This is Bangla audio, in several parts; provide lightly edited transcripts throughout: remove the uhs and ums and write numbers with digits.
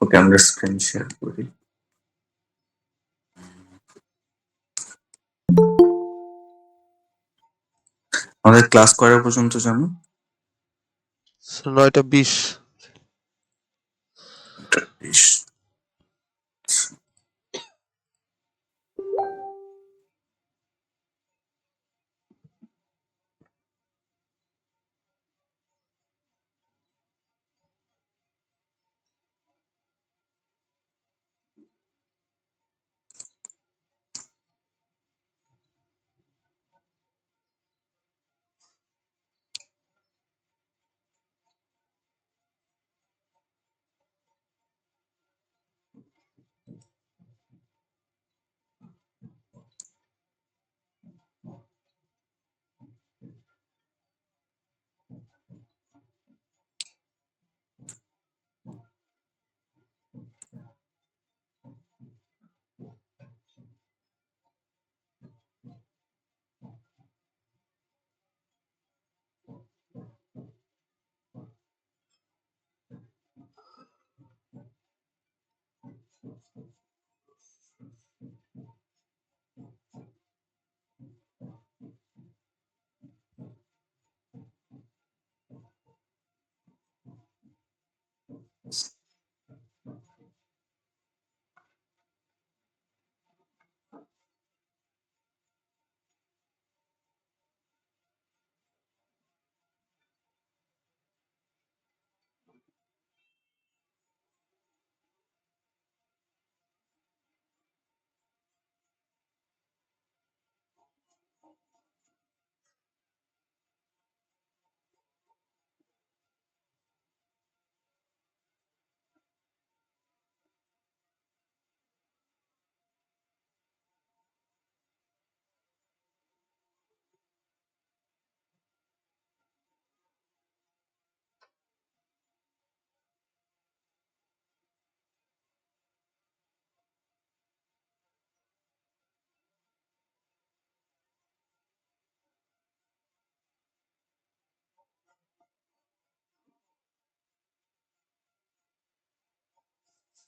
ওকে, আমরা স্ক্রিন শেয়ার করি। আমাদের ক্লাস করা পর্যন্ত জানো? 9:20। 20।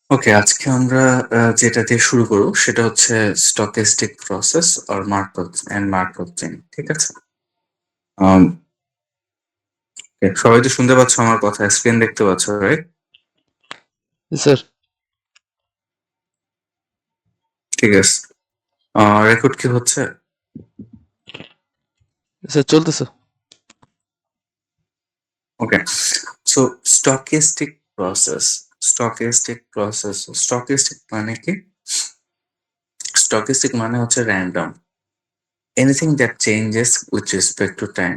ওকে, আজকে আমরা যেটা দিয়ে শুরু করব সেটা হচ্ছে স্টকেস্টিক প্রসেস আর মার্কভ এন্ড মার্কভ চেইন। ঠিক আছে? আম, okay, সবাই তো শুনতে পাচ্ছ আমার কথা, স্ক্রিন দেখতে পাচ্ছ, রাইট? স্যার। ঠিক আছে। রেকর্ড কি হচ্ছে? স্যার চলতেছে। ওকে, সো স্টকেস্টিক প্রসেস। স্টকেস্টিক মানে কি? স্টকেস্টিক মানে হচ্ছে random, anything that changes with respect to time.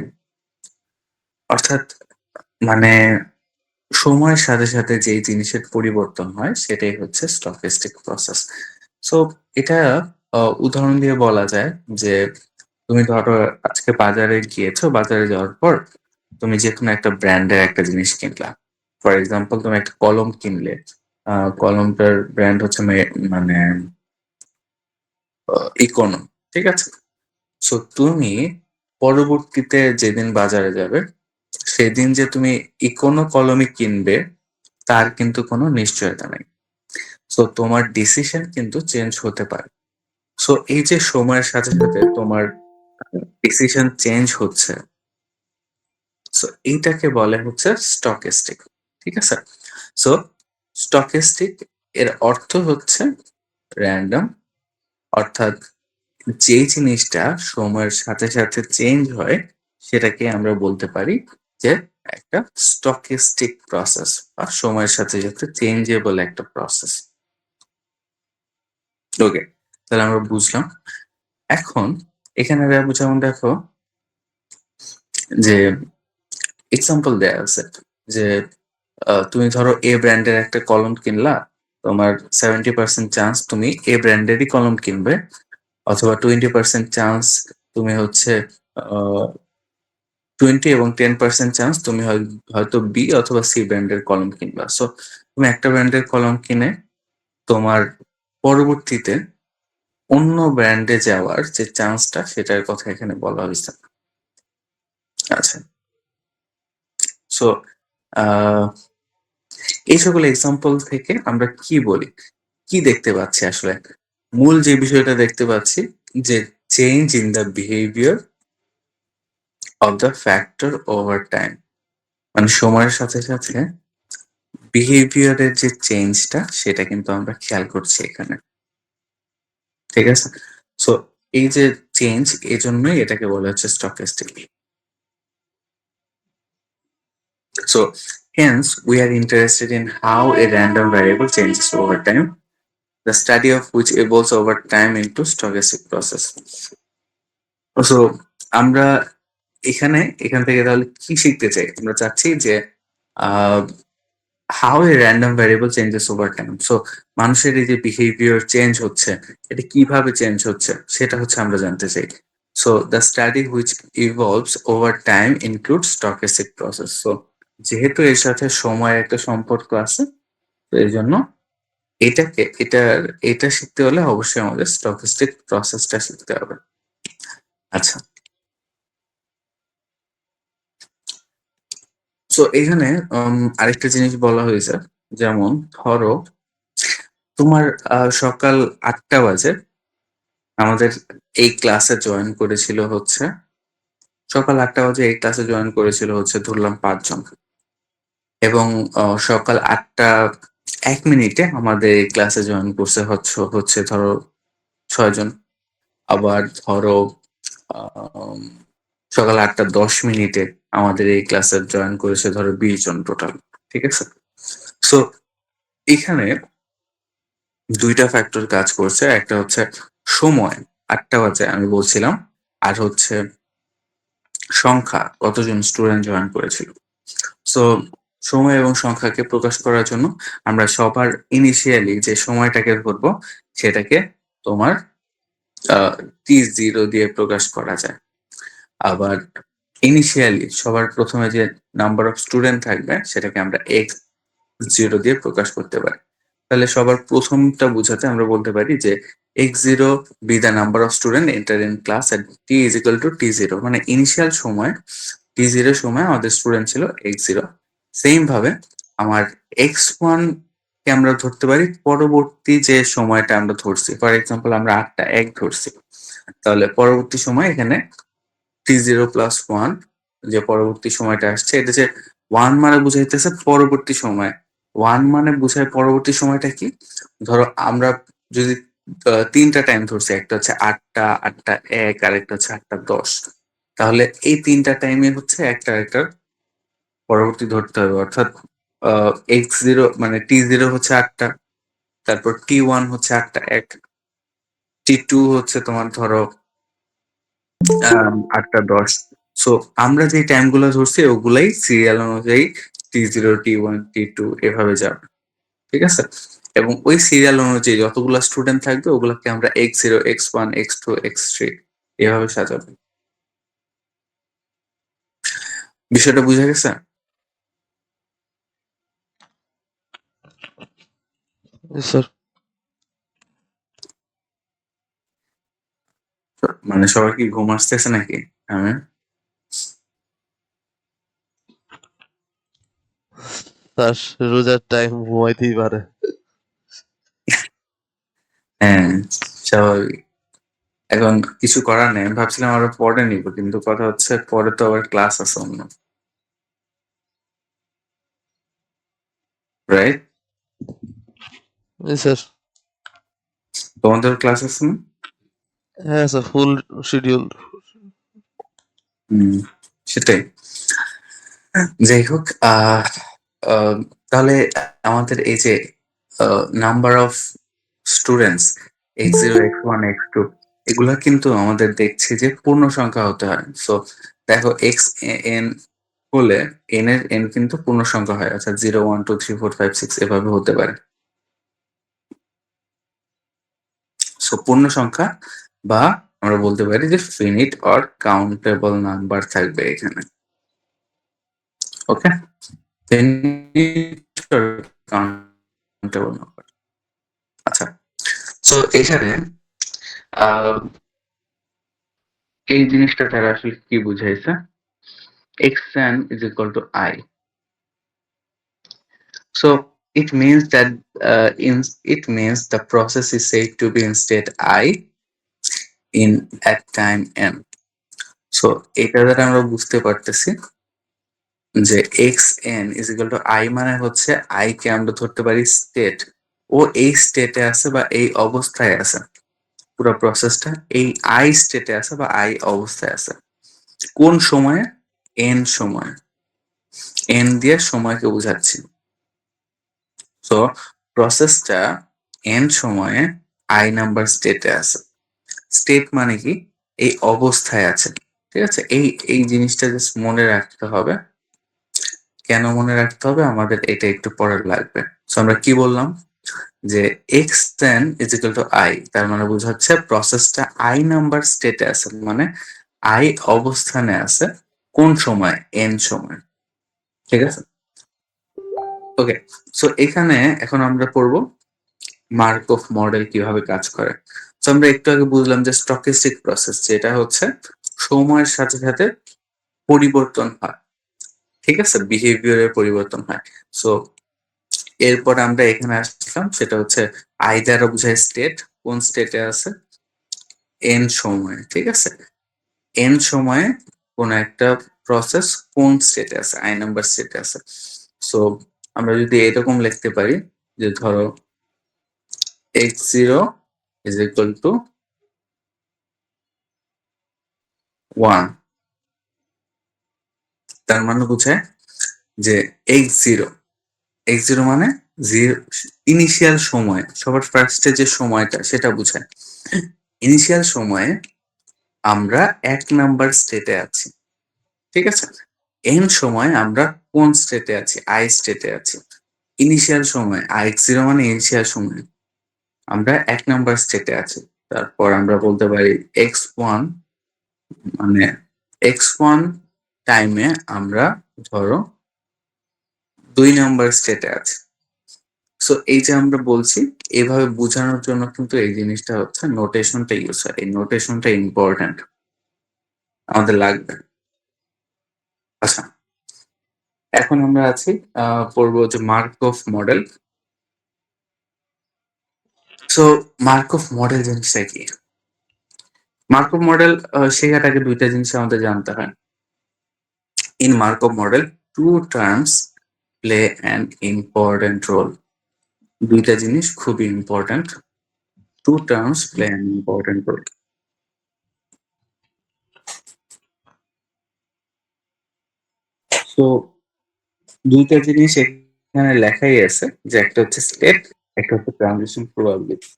অর্থাৎ মানে সময়ের সাথে সাথে যেই জিনিসের পরিবর্তন হয় সেটাই হচ্ছে স্টকেস্টিক প্রসেস। সো এটা উদাহরণ দিয়ে বলা যায় যে তুমি ধরো আজকে বাজারে গিয়েছো, বাজারে যাওয়ার পর তুমি যে কোনো একটা ব্র্যান্ডের একটা জিনিস কিনলা। ফর এক্সাম্পল, তুমি একটা কলম কিনলে, কলমটার ব্র্যান্ড হচ্ছে মানে ইকোনো। ঠিক আছে? সো তুমি পরবর্তীতে যেদিন বাজারে যাবে সেদিন যে তুমি ইকোনো কলমই কিনবে তার কিন্তু কোনো নিশ্চয়তা নেই। সো তোমার ডিসিশন কিন্তু চেঞ্জ হতে পারে। সো এই যে সময়ের সাথে সাথে তোমার ডিসিশন চেঞ্জ হচ্ছে, সো এইটাকে বলে হচ্ছে স্টকেস্টিক। ঠিক আছে? সো স্টকেস্টিক এর অর্থ হচ্ছে র্যান্ডম, অর্থাৎ যেই জিনিসটা সময়ের সাথে সাথে চেঞ্জ হয় সেটাকে আমরা বলতে পারি যে একটা স্টকেস্টিক প্রসেস বা সময়ের সাথে সাথে চেঞ্জেবল একটা প্রসেস। ওকে, তাহলে আমরা বুঝলাম। এখন এখানে যেমন দেখো যে এক্সাম্পল দেয়া আছে যে তুমি ধরো এ ব্র্যান্ডের একটা কলম কিনলা, তোমার 70% চান্স তুমি এ ব্র্যান্ডেরই কলম কিনবে, অথবা 20% চান্স তুমি হচ্ছে 20 এবং 10% চান্স তুমি হয়তো বি অথবা সি ব্র্যান্ডের কলম কিনবা। সো তুমি একটা ব্র্যান্ডের কলম কিনে তোমার পরবর্তীতে অন্য ব্র্যান্ডে যাওয়ার যে চান্সটা সেটার কথা এখানে বলা হয়েছে। আচ্ছা, সো এই সকল এক্সাম্পল থেকে আমরা কি বলি, কি দেখতে পাচ্ছি আসলে? মূল যে বিষয়টা দেখতে পাচ্ছি যে change in the behaviour of the factor over time. মানে সময়ের সাথে, সাথে বিহেভিয়ার এর যে চেঞ্জটা সেটা কিন্তু আমরা খেয়াল করছি এখানে। ঠিক আছে? সো এই যে চেঞ্জ এজন্যই এটাকে বলা হচ্ছে স্টকিস্টিক। So hence we are interested in how a random variable changes over time, the study of which evolves over time into stochastic process. So আমরা এখান থেকে তাহলে কি শিখতে চাই? আমরা চাচ্ছি যে আহ how a random variable changes over time. So মানুষের এই যে বিহেভিয়ার চেঞ্জ হচ্ছে, এটা কিভাবে চেঞ্জ হচ্ছে সেটা হচ্ছে আমরা জানতে চাই। So the study which evolves over time includes stochastic process. So যেহেতু এর সাথে সময়ের একটা সম্পর্ক আছে, তো এই জন্য এটা শিখতে হলে অবশ্যই আমাদের স্টকিস্টিক প্রসেসটা শিখতে হবে। আচ্ছা, সো এখানে আরেকটা জিনিস বলা হয়েছে, যেমন ধরো তোমার সকাল ৮টা বাজে আমাদের এই ক্লাসে জয়েন করেছিল হচ্ছে সকাল ৮টা বাজে এই ক্লাসে জয়েন করেছিল হচ্ছে ধরলাম ৫ জন, এবং সকাল ৮টা ১ মিনিটে আমাদের এই ক্লাসে জয়েন করছে হচ্ছে ধরো ৬ জন। আবার ধরো আম সকাল ৮টা ১০ মিনিটে আমাদের এই ক্লাসে জয়েন করেছে ধরো ২০ জন টোটাল। ঠিক আছে? সো এখানে ২ টা ফ্যাক্টর কাজ করছে। একটা হচ্ছে সময়, ৮টা বাজে আমি বলছিলাম। আর হচ্ছে সংখ্যা, কতজন স্টুডেন্ট জয়েন করেছিল। সো সময় এবং সংখ্যাকে প্রকাশ করার জন্য আমরা সবার ইনিশিয়ালি যে সময়টাকে ধরবো সেটাকে তোমার আ T0 দিয়ে প্রকাশ করা যায়। আবার ইনিশিয়ালি সবার ১ম এ যে নাম্বার অফ স্টুডেন্ট থাকবে সেটাকে আমরা x0 দিয়ে প্রকাশ করতে পারি। তাহলে সবার ১টা বুঝাতে আমরা বলতে পারি যে x0 be the number of student enter in class at t is equal to t0, মানে ইনিশিয়াল সময় t0 সময় আমাদের স্টুডেন্ট ছিল x0। সেম ভাবে আমার x1 কে আমরা ধরতে পারি পরবর্তী যে সময়টা আমরা ধরছি। ফর এক্সাম্পল আমরা ৮টা ১ ধরছি। তাহলে পরবর্তী সময় এখানে t0 plus 1 যে পরবর্তী সময়টা আসছে, এটা যে 1 মানে বুঝাইতেছে পরবর্তী সময়। 1 মানে বুঝায় পরবর্তী সময়টা কি? ধরো আমরা যদি ৩টা টাইম ধরছি, একটা হচ্ছে ৮টা ৮টা ১ আর একটা হচ্ছে ৮টা ১০। তাহলে এই ৩টা টাইমে হচ্ছে একটা আরেকটার পরবর্তী ধরতে হবে। অর্থাৎ আ x0 মানে t0 হচ্ছে ৮টা, তারপর t1 হচ্ছে ৮টা ১, t2 হচ্ছে তোমার ধরো ৮টা ১০। সো আমরা যে টাইম গুলো ধরছি ওগুলাই সিরিয়াল অনুযায়ী T0, T1, T2 এভাবে যাবে। ঠিক আছে? এবং ওই সিরিয়াল অনুযায়ী যতগুলা স্টুডেন্ট থাকবে ওগুলাকে আমরা x0, x1, x2, x3 এভাবে সাজাবো। বিষয়টা বুঝা গেছে? Yes, sir. মানে সবার কি ঘুম আসতেছে নাকি? হ্যাঁ? তার রোজার টাইম ঘুমাইতেই পারে। হ্যাঁ, স্বাভাবিক। এখন কিছু করার নেই। আমি ভাবছিলাম আরো পরে নিবো, কিন্তু কথা হচ্ছে পরে তো আবার ক্লাস আছে অন্য। রাইট? Yes, sir. তোমাদের ক্লাস আছে না? হ্যাঁ স্যার, ফুল শিডিউল। হুম, সেটাই। যাই হোক, আহ, তাহলে আমাদের এই যে number of students x0, x1, x2 এগুলা কিন্তু আমাদের দেখছি যে পূর্ণ সংখ্যা হতে হয়। সো দেখো n হলে n কিন্তু পূর্ণ সংখ্যা হয়, অর্থাৎ 0, 1, 2, 3, 4, 5, 6 এভাবে হতে পারে। সো পূর্ণ সংখ্যা বা আমরা বলতে পারি যে ফিনিট অর কাউন্টেবল নাম্বার থাকবে এখানে। ওকে, ফিনিট অর কাউন্টেবল নাম্বার। আচ্ছা, সো এখানে আহ, এই জিনিসটা তারা আসলে কি বুঝাইছে? xn is equal to I. So it means the process is said to be in state I in at time n. So এটা দ্বারা আমরা বুঝতে পারতেছি যে x N is equal to I, মানে হচ্ছে আই কে আমরা ধরতে পারি স্টেট, ও এই স্টেটে আছে বা এই অবস্থায় আছে। পুরো প্রসেসটা এই আই স্টেটে আছে বা আই অবস্থায় আছে। কোন সময়ে? এন সময়। এন দিয়ে সময়কে বোঝাচ্ছি। তো প্রসেসটা এন সময়ে আই নাম্বার স্টেটে আছে। স্টেট মানে কি? এই অবস্থায় আছে। ঠিক আছে, এই এই জিনিসটা জাস্ট মনে রাখতে হবে। কেন মনে রাখতে হবে আমাদের এটা একটু পরে লাগবে। সো আমরা কি বললাম যে x ten is equal to I, তার মানে বোঝাচ্ছে প্রসেসটা আই নাম্বার স্টেটে আছে, মানে আই অবস্থানে আছে। কোন সময়? এন সময়। ঠিক আছে, ওকে। সো এখানে এখন আমরা পড়বো মার্কভ মডেল কিভাবে কাজ করে। তো আমরা একটু আগে বুঝলাম যে স্টকিস্টিক প্রসেস, যেটা হচ্ছে সময়ের সাথে সাথে পরিবর্তন হয়। ঠিক আছে, বিহেভিয়ারের পরিবর্তন হয়। সো এরপর আমরা এখানে আসলাম, সেটা হচ্ছে আই দ্বারা বোঝায় স্টেট, কোন স্টেটে আছে? এন সময়ে। ঠিক আছে, এন সময়ে কোন একটা প্রসেস কোন স্টেটে আছে? আই নাম্বার স্টেটে আছে। সো আমরা যদি এরকম লিখতে পারি যে ধরো x0 is equal to 1, তার মানে বোঝায় যে x0 মানে ইনিশিয়াল সময়, সবার ফার্স্টে যে সময়টা সেটা বোঝায়। ইনিশিয়াল সময়ে আমরা 1 নাম্বার স্টেটে আছি। ঠিক আছে, এন সময় আমরা কোন স্টেটে আছি? আই স্টেটে আছি। ইনিশিয়াল সময় x0 মানে ইনিশিয়াল সময় আমরা 1 নাম্বার স্টেটে আছি। তারপর আমরা বলতে পারি x1 মানে x1 টাইমে আমরা ধরো 2 নাম্বার স্টেটে আছি। সো এই যে আমরা বলছি, এভাবে বোঝানোর জন্য কিন্তু এই জিনিসটা হচ্ছে নোটেশনটা ইউজ হয়। এই নোটেশনটা ইম্পর্টেন্ট, আমাদের লাগবে। আচ্ছা, এখন আমরা আছি পড়বো যে Markov model. So Markov model জিনিসটা কি? মার্কভ মডেল শেখার আগে দুইটা জিনিস আমাদের জানতে হয়। In Markov model two terms play an important role. দুইটা জিনিস খুবই important. Two terms play an important role. তো দুইটা জিনিস এখানে লেখাই আছে, যে একটা হচ্ছে স্টেট, একটা হচ্ছে ট্রানজিশন প্রবাবিলিটি।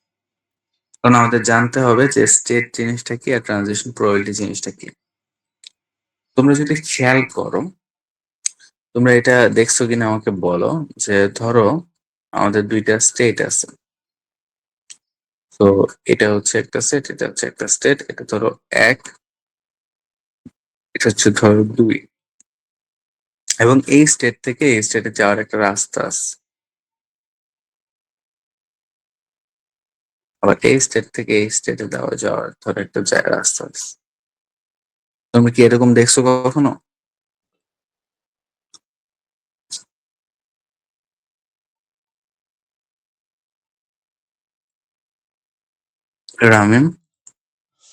কারণ আমাদের জানতে হবে যে স্টেট জিনিসটা কি আর ট্রানজিশন প্রবাবিলিটি জিনিসটা কি। তোমরা যদি খেয়াল করো, তোমরা এটা দেখছো কিনা আমাকে বলো, যে ধরো আমাদের দুইটা স্টেট আছে। তো এটা হচ্ছে একটা স্টেট, এটা হচ্ছে একটা স্টেট, এটা ধরো 1, এটা হচ্ছে ধরো 2, এবং এই স্টেট থেকে এই স্টেটে যাওয়ার একটা রাস্তা আছে। আবার এই স্টেট থেকে এই স্টেটে যাওয়ার ধরো একটা রাস্তা আছে। তুমি কি এরকম দেখছো কখনো? রামিম?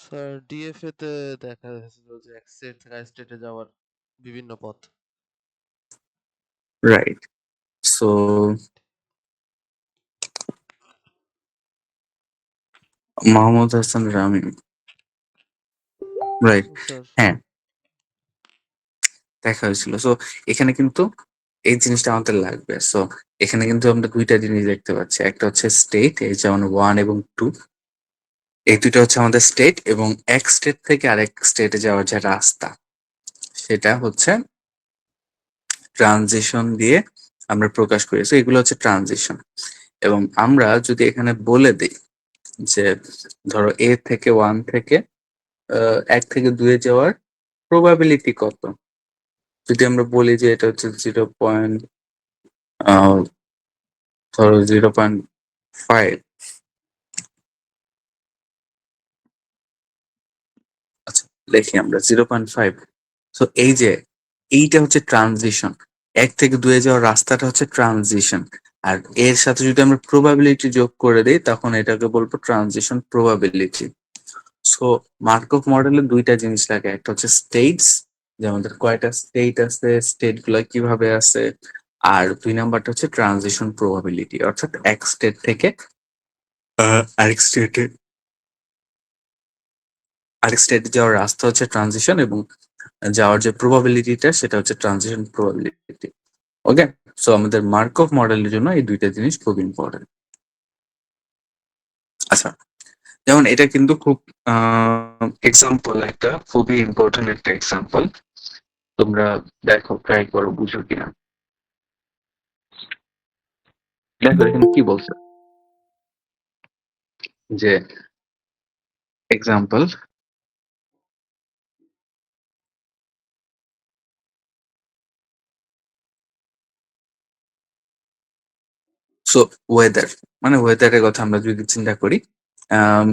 স্যার ডিএফএ তে দেখা গেছিল যে এক স্টেট থেকে আরেক স্টেটে যাওয়ার বিভিন্ন পথ। Right. So Mohammad Hasan Ramim, right. Sir হ্যাঁ, দেখা হয়েছিল। সো এখানে কিন্তু এই জিনিসটা আমাদের লাগবে। সো এখানে কিন্তু আমরা দুইটা জিনিস দেখতে পাচ্ছি, একটা হচ্ছে স্টেট, এই যেমন 1 এবং 2, এই দুইটা হচ্ছে আমাদের স্টেট, এবং এক স্টেট থেকে আরেক স্টেটে যাওয়ার যে রাস্তা সেটা হচ্ছে ট্রানজিশন দিয়ে আমরা প্রকাশ করি। সো এগুলো হচ্ছে ট্রানজিশন। এবং আমরা যদি এখানে বলে দিই যে ধরো এ থেকে 1 থেকে 1 থেকে 2 এ যাওয়ার প্রবাবিলিটি কত, যদি আমরা বলি যে এটা হচ্ছে 0. ধরো 0.5, আচ্ছা লিখি আমরা 0.5। তো এই যে এইটা হচ্ছে ট্রানজিশন, 1 থেকে 2 এ যাওয়ার রাস্তাটা হচ্ছে ট্রানজিশন। আর এর সাথে যদি আমরা প্রবাবিলিটি যোগ করে দেই তখন এটাকে বলবো ট্রানজিশন প্রবাবিলিটি। সো মার্কভ মডেলে ২ টা জিনিস লাগে। একটা হচ্ছে স্টেটস, যে আমাদের কয়টা স্টেট আছে, স্টেট গুলা কিভাবে আছে। আর ২ নাম্বারটা হচ্ছে ট্রানজিশন প্রবাবিলিটি, অর্থাৎ এক স্টেট থেকে আরেক স্টেটে যাওয়ার রাস্তা হচ্ছে ট্রানজিশন, এবং যাওয়ার যে প্রবাবিলিটিটা সেটা হচ্ছে ট্রানজিশন প্রবাবিলিটি। ওকে, সো আমাদের মার্কভ মডেলের জন্য এই ২ টা জিনিস খুব ইম্পর্টেন্ট। আচ্ছা, যেমন এটা কিন্তু খুব এক্সাম্পল, একটা খুবই ইম্পর্টেন্ট একটা এক্সাম্পল। তোমরা দেখো, ট্রাই করো বুঝো কিনা। দেখো এখানে কি বলছে, যে এক্সাম্পল সো ওয়েদার, মানে ওয়েদারের কথা আমরা যদি চিন্তা করি, আম,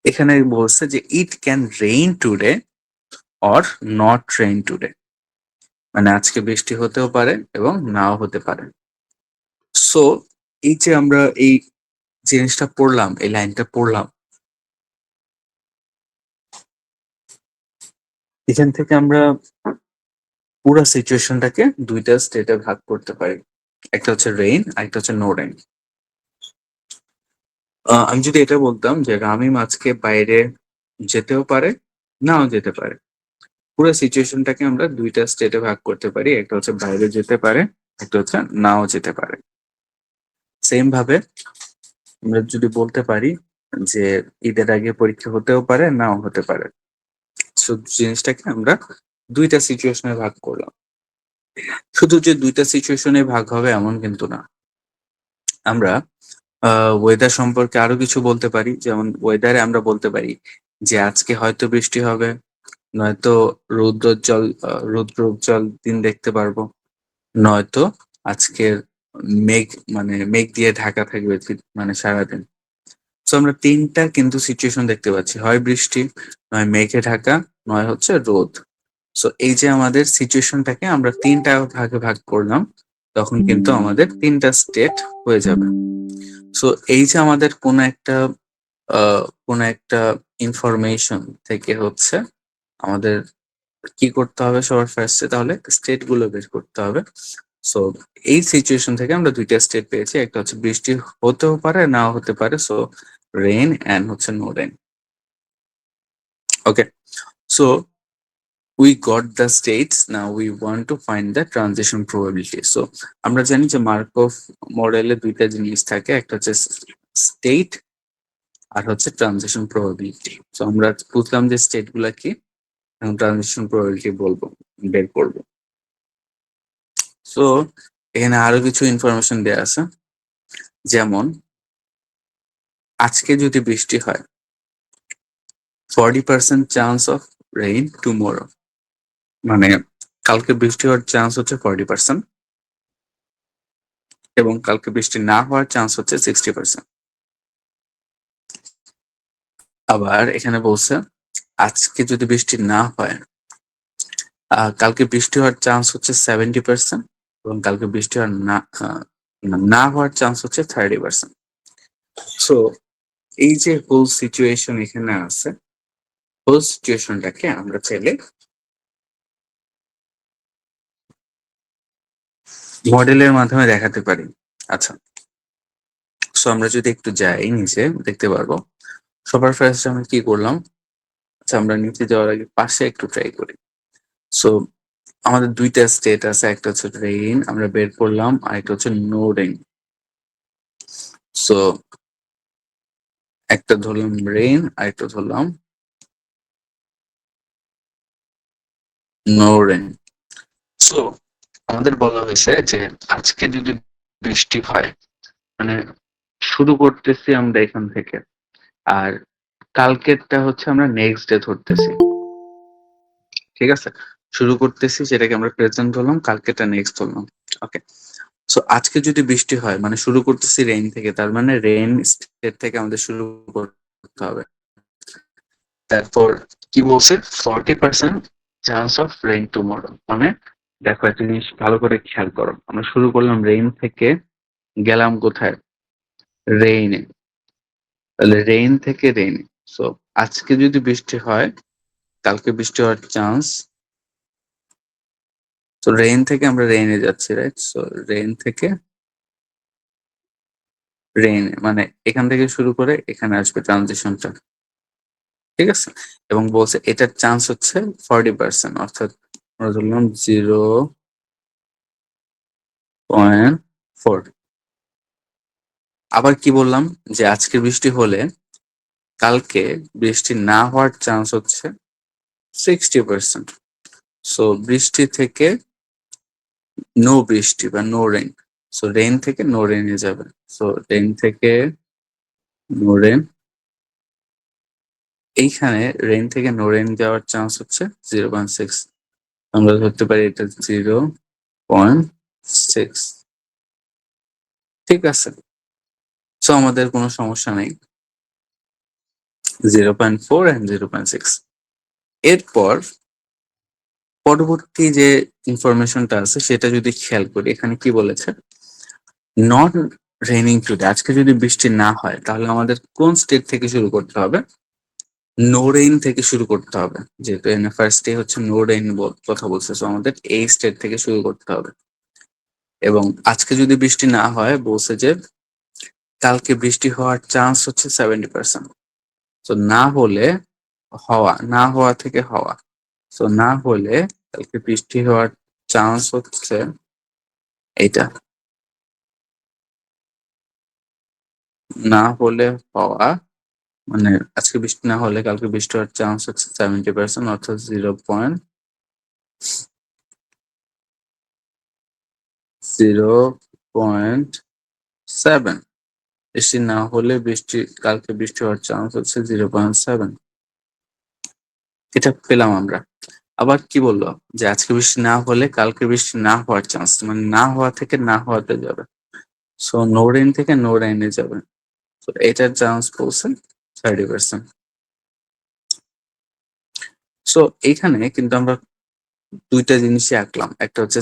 এখানে বলছে যে it can rain today or not rain today, মানে আজকে বৃষ্টি হতেও পারে এবং নাও হতে পারে। সো এই যে আমরা এই জিনিসটা পড়লাম, এই লাইনটা পড়লাম, এখান থেকে আমরা পুরো সিচুয়েশনটাকে ২ টা স্টেটে ভাগ করতে পারি। একটা হচ্ছে রেইন, আর একটা হচ্ছে নো রেইন। আমি যদি এটা বলতাম যে রামিম আজকে বাইরে যেতেও পারে, নাও যেতে পারে, পুরো সিচুয়েশনটাকে আমরা ২ টা স্টেটে ভাগ করতে পারি। একটা হচ্ছে বাইরে যেতে পারে, একটা হচ্ছে নাও যেতে পারে। সেম ভাবে আমরা যদি বলতে পারি যে ঈদের আগে পরীক্ষা হতেও পারে, নাও হতে পারে। সো জিনিসটাকে আমরা ২ টা সিচুয়েশনে ভাগ করলাম। শুধু যে ২ টা সিচুয়েশনে ভাগ হবে এমন কিন্তু না। আমরা ওয়েদার সম্পর্কে আরো কিছু বলতে পারি। যেমন ওয়েদারে আমরা বলতে পারি যে আজকে হয়তো বৃষ্টি হবে, নয়তো রৌদ্রোজ্জ্বল দিন দেখতে পারবো, নয়তো আজকের মেঘ, মানে মেঘ দিয়ে ঢাকা থাকবে মানে সারাদিন। সো আমরা ৩ টা কিন্তু সিচুয়েশন দেখতে পাচ্ছি, হয় বৃষ্টি, নয় মেঘে ঢাকা, নয় হচ্ছে রোদ। সো এই যে আমাদের সিচুয়েশনটাকে আমরা ৩ টা ভাগে ভাগ করলাম, তখন কিন্তু আমাদের ৩ টা স্টেট হয়ে যাবে। সো এই যে আমাদের কোনো একটা ইনফরমেশন থেকে হচ্ছে আমাদের কি করতে হবে সবার ফার্স্টে, তাহলে স্টেট গুলো বের করতে হবে। সো এই সিচুয়েশন থেকে আমরা ২ টা স্টেট পেয়েছি, একটা হচ্ছে বৃষ্টি হতেও পারে, নাও হতে পারে। সো রেইন এন্ড হচ্ছে no rain. Okay, so we got the states, now we want to find the transition probability. So আমরা জানি যে মার্কভ মডেলে ২ টা জিনিস থাকে, একটা হচ্ছে স্টেট আর হচ্ছে ট্রানজিশন প্রবাবিলিটি। সো আমরা বুঝলাম যে স্টেট গুলা কি এবং ট্রানজিশন প্রবাবিলিটি বলবো, বের করবো। সো এখানে আরো কিছু ইনফরমেশন দেয়া আছে, যেমন আজকে যদি বৃষ্টি হয়, 40% চান্স অফ রেইন টুমোরো, মানে কালকে বৃষ্টি হওয়ার চান্স হচ্ছে 40%, এবং কালকে বৃষ্টি না হওয়ার চান্স হচ্ছে 60%। আবার এখানে বলছে আজকে যদি বৃষ্টি না হয়, কালকে বৃষ্টি হওয়ার চান্স হচ্ছে 70%, এবং কালকে বৃষ্টি হওয়ার না হওয়ার চান্স হচ্ছে 30%। সো এই যে হোল সিচুয়েশন এখানে আছে, হোল সিচুয়েশনটাকে আমরা চাইলে মডেলের মাধ্যমে দেখাতে পারি। আচ্ছা, সো আমরা যদি একটু যাই নিচে, দেখতে পারবো সবার ফার্স্ট আমরা কি করলাম। আচ্ছা, আমরা নিচে যাওয়ার আগে পাশে একটু ট্রাই করি। সো আমাদের ২ টা স্টেট আছে, একটা হচ্ছে রেইন আমরা বের করলাম, আর একটা হচ্ছে নো রেইন। সো একটা ধরলাম রেইন, আর একটা ধরলাম নো রেইন। সো আমাদের বলা হয়েছে যে আজকে যদি বৃষ্টি হয়, মানে শুরু করতেছি আমরা এখান থেকে, আর কালকেরটা হচ্ছে আমরা নেক্সট ডে ধরতেছি। ঠিক আছে, শুরু করতেছি সেটাকে আমরা প্রেজেন্ট ধরলাম, কালকেরটা নেক্সট ধরলাম। ওকে, সো আজকে যদি বৃষ্টি হয়, মানে শুরু করতেছি রেইন থেকে, তার মানে রেইন স্টেট থেকে আমাদের শুরু করতে হবে। তারপর কি বলছে, 40% চান্স অফ রেইন টুমরো, মানে দেখো একটা জিনিস ভালো করে খেয়াল করো, আমরা শুরু করলাম রেইন থেকে, গেলাম কোথায়? রেইনে। তাহলে রেইন থেকে রেইনে, সো আজকে যদি বৃষ্টি হয় কালকে বৃষ্টি হওয়ার চান্স, তো রেইন থেকে আমরা রেইনে যাচ্ছি, রাইট? সো রেইন থেকে রেইনে, মানে এখান থেকে শুরু করে এখানে আসবে ট্রানজিশনটা, ঠিক আছে? এবং বলছে এটার চান্স হচ্ছে 40%, অর্থাৎ আমরা ধরলাম 0.4। আবার কি বললাম যে আজকে বৃষ্টি হলে কালকে বৃষ্টি না হওয়ার চান্স হচ্ছে 60%। সো বৃষ্টি থেকে নো বৃষ্টি বা নো রেইন, সো রেইন থেকে নো রেইনে যাবে। সো রেইন থেকে নো রেইন, এইখানে রেইন থেকে নো রেইন যাওয়ার চান্স হচ্ছে 0.6। আমরা ধরতে পারি এটা 0.6, ঠিক আছে? সো আমাদের কোনো সমস্যা নেই, 0.4 and 0.6। এরপর পরবর্তী যে ইনফরমেশনটা আছে সেটা যদি খেয়াল করি, এখানে কি বলেছে? নট রেইনিং টুডে, আজকে যদি বৃষ্টি না হয় তাহলে আমাদের কোন স্টেট থেকে শুরু করতে হবে? নো রেইন থেকে শুরু করতে হবে, যেহেতু এখানে ফার্স্ট ডে হচ্ছে নো রেইন কথা বলছে, সো আমাদের এই স্টেট থেকে শুরু করতে হবে। এবং আজকে যদি বৃষ্টি না হয় বলছে যে কালকে বৃষ্টি হওয়ার চান্স হচ্ছে 70%। তো না হলে হওয়া, না হওয়া থেকে হওয়া, তো না হলে কালকে বৃষ্টি হওয়ার চান্স হচ্ছে এইটা, না হলে হওয়া, মানে আজকে বৃষ্টি না হলে কালকে বৃষ্টি হওয়ার চান্স হচ্ছে 70%, অর্থাৎ 0.7। বৃষ্টি না হলে কালকে বৃষ্টি হওয়ার চান্স হচ্ছে 0.7। এটা পেলাম আমরা। আবার কি বললো যে আজকে বৃষ্টি না হলে কালকে বৃষ্টি না হওয়ার চান্স, মানে না হওয়া থেকে না হওয়াতে যাবে, সো নো রেইন থেকে নো রেইনে যাবে। তো এটার চান্স বলছে 30%। সো এইখানে কিন্তু আমরা দুইটা জিনিসই আঁকলাম, একটা হচ্ছে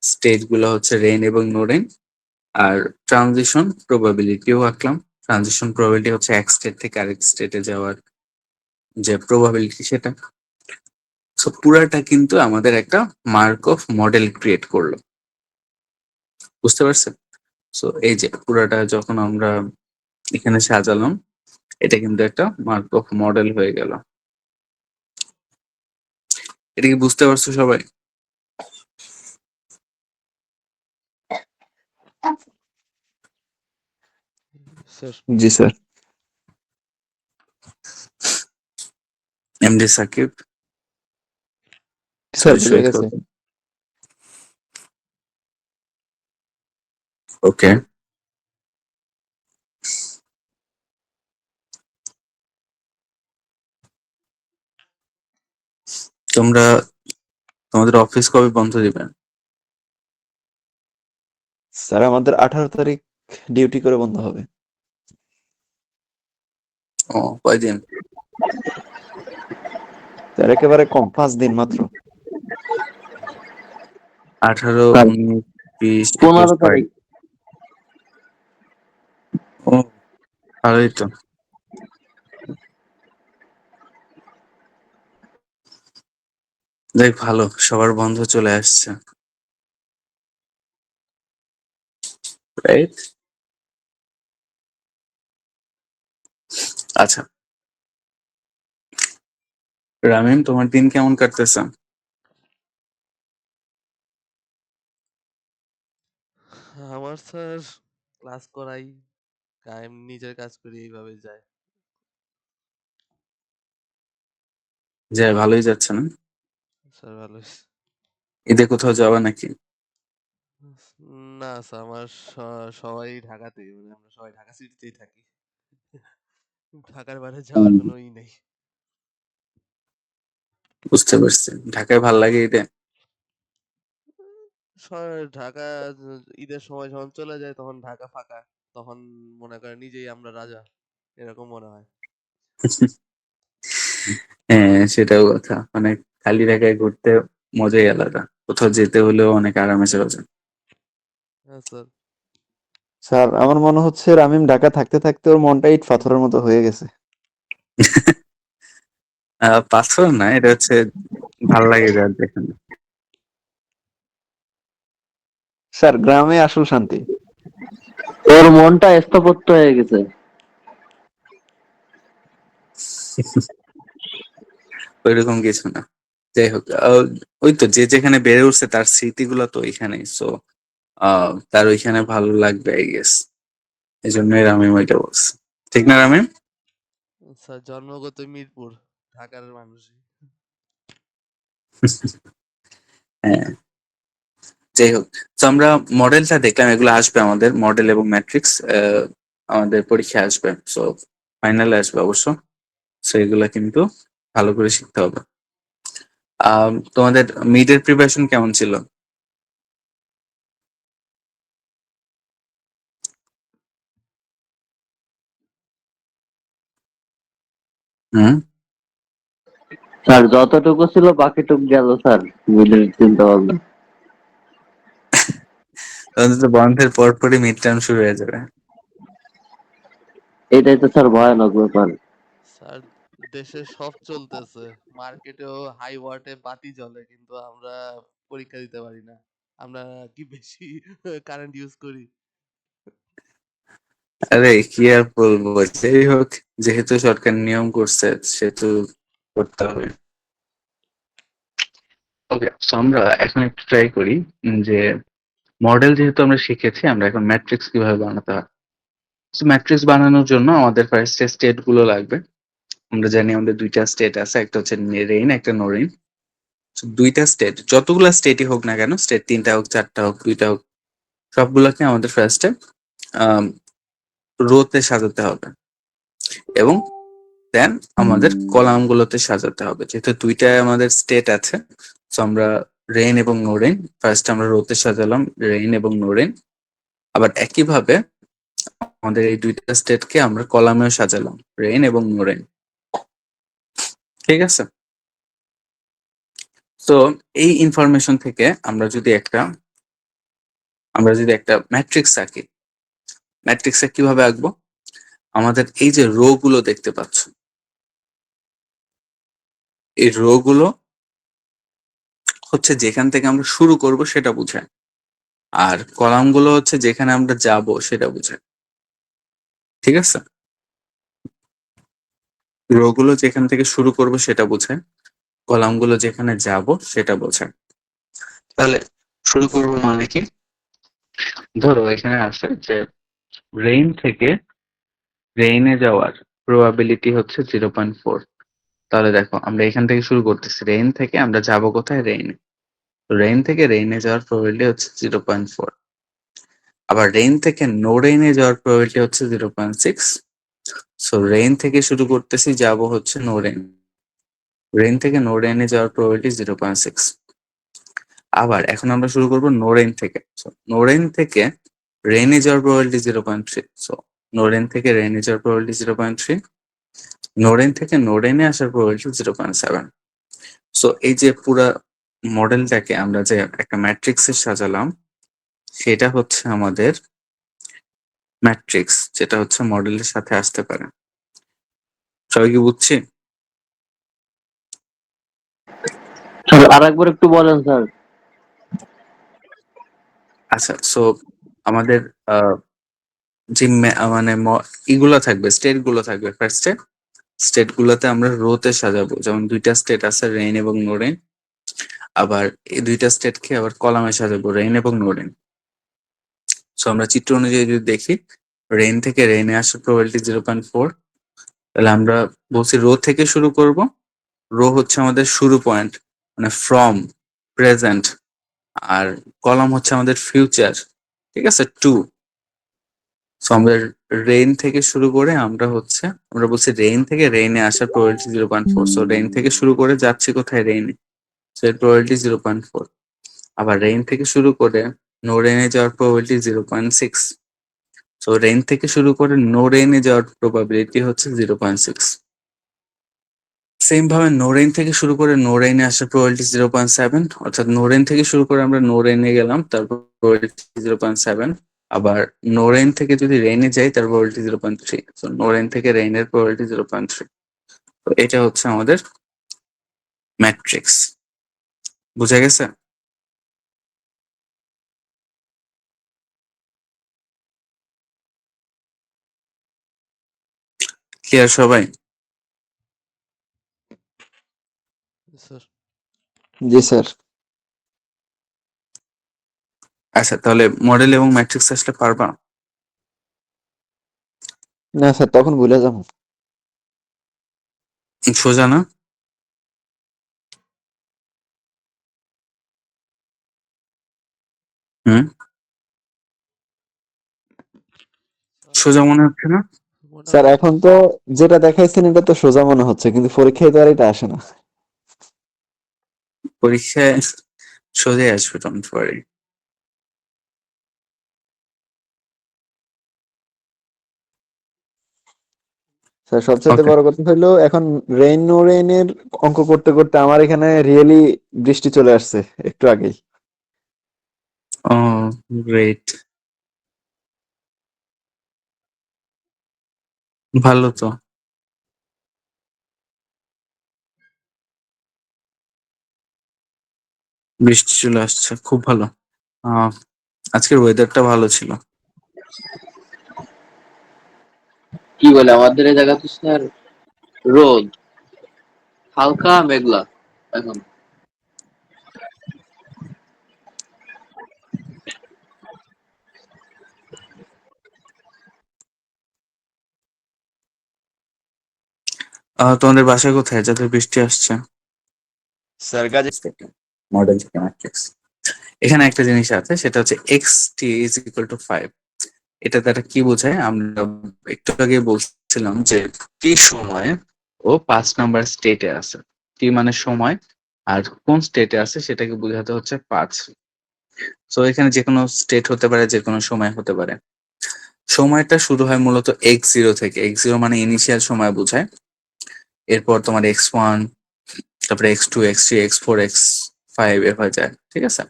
স্টেট গুলো হচ্ছে রেইন এবং নো রেইন, আর ট্রানজিশন প্রবাবিলিটিও আঁকলাম। ট্রানজিশন প্রবাবিলিটি হচ্ছে এক স্টেট থেকে আরেক স্টেটে যাওয়ার যে প্রবাবিলিটি সেটা। সো পুরাটা কিন্তু আমাদের একটা মার্কভ মডেল ক্রিয়েট করলো, বুঝতে পারছেন? সো এই যে পুরাটা যখন আমরা এখানে সাজালাম, এটা কিন্তু একটা মার্কভ মডেল হয়ে গেল। এটা কি বুঝতে পারছো সবাই? স্যার জি স্যার। এমডি সাকিব স্যার বুঝে শহীদ গেছে। কবির। ওকে, তোমরা তোমাদের অফিস কবে বন্ধ দিবেন? স্যার আমাদের 18 তারিখ ডিউটি করে বন্ধ হবে। ও, কয়দিন? স্যার একেবারে কম, 5 দিন মাত্র। 18, 19, 20, 21, 15 তারিখ। 22। ও, ভালোই তো। দেখ, ভালো, সবার বন্ধ চলে আসছে, রাইট? আচ্ছা, রামিম, তোমার দিন কেমন কাটতেছে? আমার স্যার ক্লাস করাই, টাইম নিজের কাজ করি, এইভাবে যায়। যে ভালোই যাচ্ছে না? স্যার ভালো। ঈদে কোথাও যাওয়া নাকি? না স্যার, আমার সবাই ঢাকাতেই, মানে আমরা সবাই ঢাকা সিটিতেই থাকি। ঢাকার বাইরে যাওয়ার কোনো ই নেই। বুঝতে পারছি, ঢাকায় ভাল লাগে ঈদে? ঢাকা ঈদের সময় যখন চলে যায় তখন ঢাকা ফাঁকা, তখন মনে করে নিজেই আমরা রাজা, এরকম মনে হয়। হ্যাঁ, সেটাও কথা, মানে খালি ঢাকায় ঘুরতে মজাই আলাদা। কোথাও যেতে হলেও অনেক আরামে চলে যায়। হ্যাঁ স্যার। স্যার আমার মনে হচ্ছে রামিম ঢাকা থাকতে থাকতে ওর মনটা ইট পাথরের মতো হয়ে গেছে। পাথর না, এটা হচ্ছে ভাল লাগে যার যেখানে। স্যার গ্রামে আসল শান্তি। ওর মনটা স্থপত্য হয়ে গেছে। ওইরকম কিছু না। যাই হোক, ওই তো যে যেখানে বেড়ে উঠছে তার স্মৃতিগুলো তো ওইখানেই, সো তার ওইখানে ভালো লাগবে আই গেস। এই জন্যই রামিম ওইটা বলছে। ঠিক না রামিম? স্যার জন্মগত মিরপুর, ঢাকার মানুষই। হ্যাঁ, যাই হোক। তো আমরা মডেলটা দেখলাম, এগুলো আসবে আমাদের মডেল এবং ম্যাট্রিক্স আমাদের পরীক্ষায় আসবে, সো ফাইনালে আসবে অবশ্য। সো এগুলা কিন্তু ভালো করে শিখতে হবে। তোমাদের মিডের প্রিপারেশন কেমন ছিল? হুম। স্যার যতটুকু ছিল বাকিটুকু গেল স্যার, মিলের চিন্তা ভাবনা। তোমাদের তো বন্ধের পরপরই মিড টার্ম শুরু হয়ে যাবে। এটাই তো স্যার ভয়ানক ব্যাপার। স্যার দেশে সব চলতেছে, মার্কেটেও হাই ওয়াটে বাতি জ্বলে, কিন্তু আমরা পরীক্ষা দিতে পারি না। আমরা কি বেশি কারেন্ট ইউজ করি? আরে কি আর বলবো, যাই হোক, যেহেতু সরকার নিয়ম করছে সেহেতু করতে হবে। ওকে, তো আমরা এখন একটু ট্রাই করি যে মডেল যেহেতু আমরা শিখেছি, আমরা এখন ম্যাট্রিক্স কিভাবে বানাতে হয়। তো ম্যাট্রিক্স বানানোর জন্য আমাদের ফার্স্টে স্টেট গুলো লাগবে। আমরা জানি আমাদের দুইটা স্টেট আছে, একটা হচ্ছে রেইন, একটা নো রেইন। দুইটা স্টেট, যতগুলা স্টেটই হোক না কেন, স্টেট 3টা হোক, 4টা হোক, 2টা হোক, সবগুলোকে আমাদের ফার্স্টে রোতে সাজাতে হবে এবং দেন আমাদের কলাম গুলোতে সাজাতে হবে। যেহেতু দুইটায় আমাদের স্টেট আছে, তো আমরা রেইন এবং নো রেইন ফার্স্ট আমরা রোতে সাজালাম, রেইন এবং নো রেইন। আবার একইভাবে আমাদের এই দুইটা স্টেটকে আমরা কলামেও সাজালাম, রেইন এবং নো রেইন। ঠিক আছে? তো এই ইনফরমেশন থেকে আমরা যদি একটা ম্যাট্রিক্স আঁকি, ম্যাট্রিক্সে কিভাবে আঁকবো? আমাদের এই যে রো গুলো দেখতে পাচ্ছ, এই রো গুলো হচ্ছে যেখান থেকে আমরা শুরু করব সেটা বোঝায়, আর কলাম গুলো হচ্ছে যেখানে আমরা যাব সেটা বোঝায়। ঠিক আছে? রো গুলো যেখান থেকে শুরু করব সেটা বোঝায়, কলাম গুলো যেখানে যাব সেটা বোঝায়। তাহলে শুরু করব মানে কি? ধরো এখানে আছে যে রেইন থেকে রেইনে যাওয়ার প্রবাবিলিটি হচ্ছে 0.4। তাহলে দেখো আমরা এখান থেকে শুরু করতেছি, রেইন থেকে আমরা যাব কোথায়? রেইনে। রেইন থেকে রেইনে যাওয়ার প্রবাবিলিটি হচ্ছে 0.4। আবার রেইন থেকে নো রেইনে যাওয়ার প্রবাবিলিটি হচ্ছে 0.6। সো রেইন থেকে শুরু করতেছি, যাব হচ্ছে নো রেইন। রেইন থেকে নো রেইনে যাওয়ার প্রবাবিলিটি 0.6। আবার এখন আমরা শুরু করব নো রেইন থেকে। সো নো রেইন থেকে রেইনে যাওয়ার প্রবাবিলিটি 0.3। সো নো রেইন থেকে রেইনে যাওয়ার প্রবাবিলিটি 0.3। নো রেইন থেকে নো রেইনে আসার প্রবাবিলিটি 0.7। সো এই যে পুরা মডেলটাকে আমরা যে একটা ম্যাট্রিক্সে সাজালাম, সেটা হচ্ছে আমাদের ম্যাট্রিক্স, যেটা হচ্ছে মডেলের সাথে আসতে পারে। সবাই কি বুঝছি? স্যার আরেকবার একটু বলেন স্যার। আচ্ছা, সো আমাদের যে মানে ইগুলো থাকবে, স্টেট গুলো থাকবে ফার্স্টে। স্টেট গুলোতে আমরা রোতে সাজাবো, যেমন দুইটা স্টেট আছে, রেইন এবং নো রেইন। আবার এই দুইটা স্টেটকে আবার কলামে সাজাবো, রেইন এবং নো রেইন। সো আমরা চিত্র অনুযায়ী যদি দেখি, রেইন থেকে রেইনে আসার প্রবাবিলিটি 0.4। তাহলে আমরা বলছি রো থেকে শুরু করব। রো হচ্ছে আমাদের শুরু পয়েন্ট, মানে ফ্রম, প্রেজেন্ট। আর কলাম হচ্ছে আমাদের ফিউচার। ঠিক আছে, 2। সো আমরা রেইন থেকে শুরু করে আমরা বলছি রেইন থেকে রেইনে আসার প্রবাবিলিটি 0.4। সো রেইন থেকে শুরু করে যাচ্ছি কোথায়? রেইনে। সো এর প্রবাবিলিটি 0.4। আবার রেইন থেকে শুরু করে নো রেইনে যাওয়ার প্রবাবিলিটি 0.6। সো রেইন থেকে শুরু করে নো রেইনে যাওয়ার প্রবাবিলিটি হচ্ছে 0.6। সেম ভাবে নো রেইন থেকে শুরু করে নো রেইনে আসার প্রবাবিলিটি 0.7, অর্থাৎ নো রেইন থেকে শুরু করে আমরা নো রেইনে গেলাম, তারপর প্রবাবিলিটি 0.7। আবার নো রেইন থেকে যদি রেইনে যাই তার প্রবাবিলিটি 0.3। তো নো রেইন থেকে রেইনের প্রবাবিলিটি 0.3। তো এটা হচ্ছে আমাদের ম্যাট্রিক্স। বুঝা গেছে? ক্লিয়ার সবাই? স্যার জি স্যার। আচ্ছা, তাহলে মডেল এবং ম্যাট্রিক্স আসলে পারবা? না স্যার, তখন ভুলে যাবো। সোজা না? হুম, সোজা মনে হচ্ছে না? স্যার মোটামুটি এখন তো যেটা দেখাইছেন এটা তো সোজা মনে হচ্ছে, কিন্তু পরীক্ষায় তো আর এটা আসে না। পরীক্ষায় সোজাই আসবে, ডোন্ট ওয়ারি। স্যার সবচেয়ে ওকে। বড় কথা হলো এখন রেইন নো রেইনের অঙ্ক করতে করতে আমার এখানে রিয়েলি বৃষ্টি চলে আসছে একটু আগেই। ও, গ্রেট, ভালো তো। বৃষ্টি চলে আসছে, খুব ভালো। আহ আজকের ওয়েদারটা ভালো ছিল। কি বলে আমাদের এই জায়গা তো স্যার রোদ, হালকা মেঘলা এখন। তোমাদের বাসায় কোথায় যাদের বৃষ্টি আসছে? স্যার গাজী। মডেল থেকে ম্যাট্রিক্স। এখানে একটা জিনিস আছে, সেটা হচ্ছে x T is equal two 5। এটা দ্বারা কি বোঝায়? আমরা একটু আগে বলছিলাম যে টি সময়ে ও 5 নাম্বার স্টেটে আছে। টি মানে সময়, আর কোন স্টেটে আছে সেটাকে বোঝাতে হচ্ছে 5। তো এখানে যে কোনো স্টেট হতে পারে, যে কোনো সময় হতে পারে। সময়টা শুরু হয় মূলত x0 থেকে। x0 মানে ইনিশিয়াল সময় বোঝায়। এরপর তোমার x1, তারপরে x2, x3, x4, x5 এভাবে যায়, ঠিক আছে?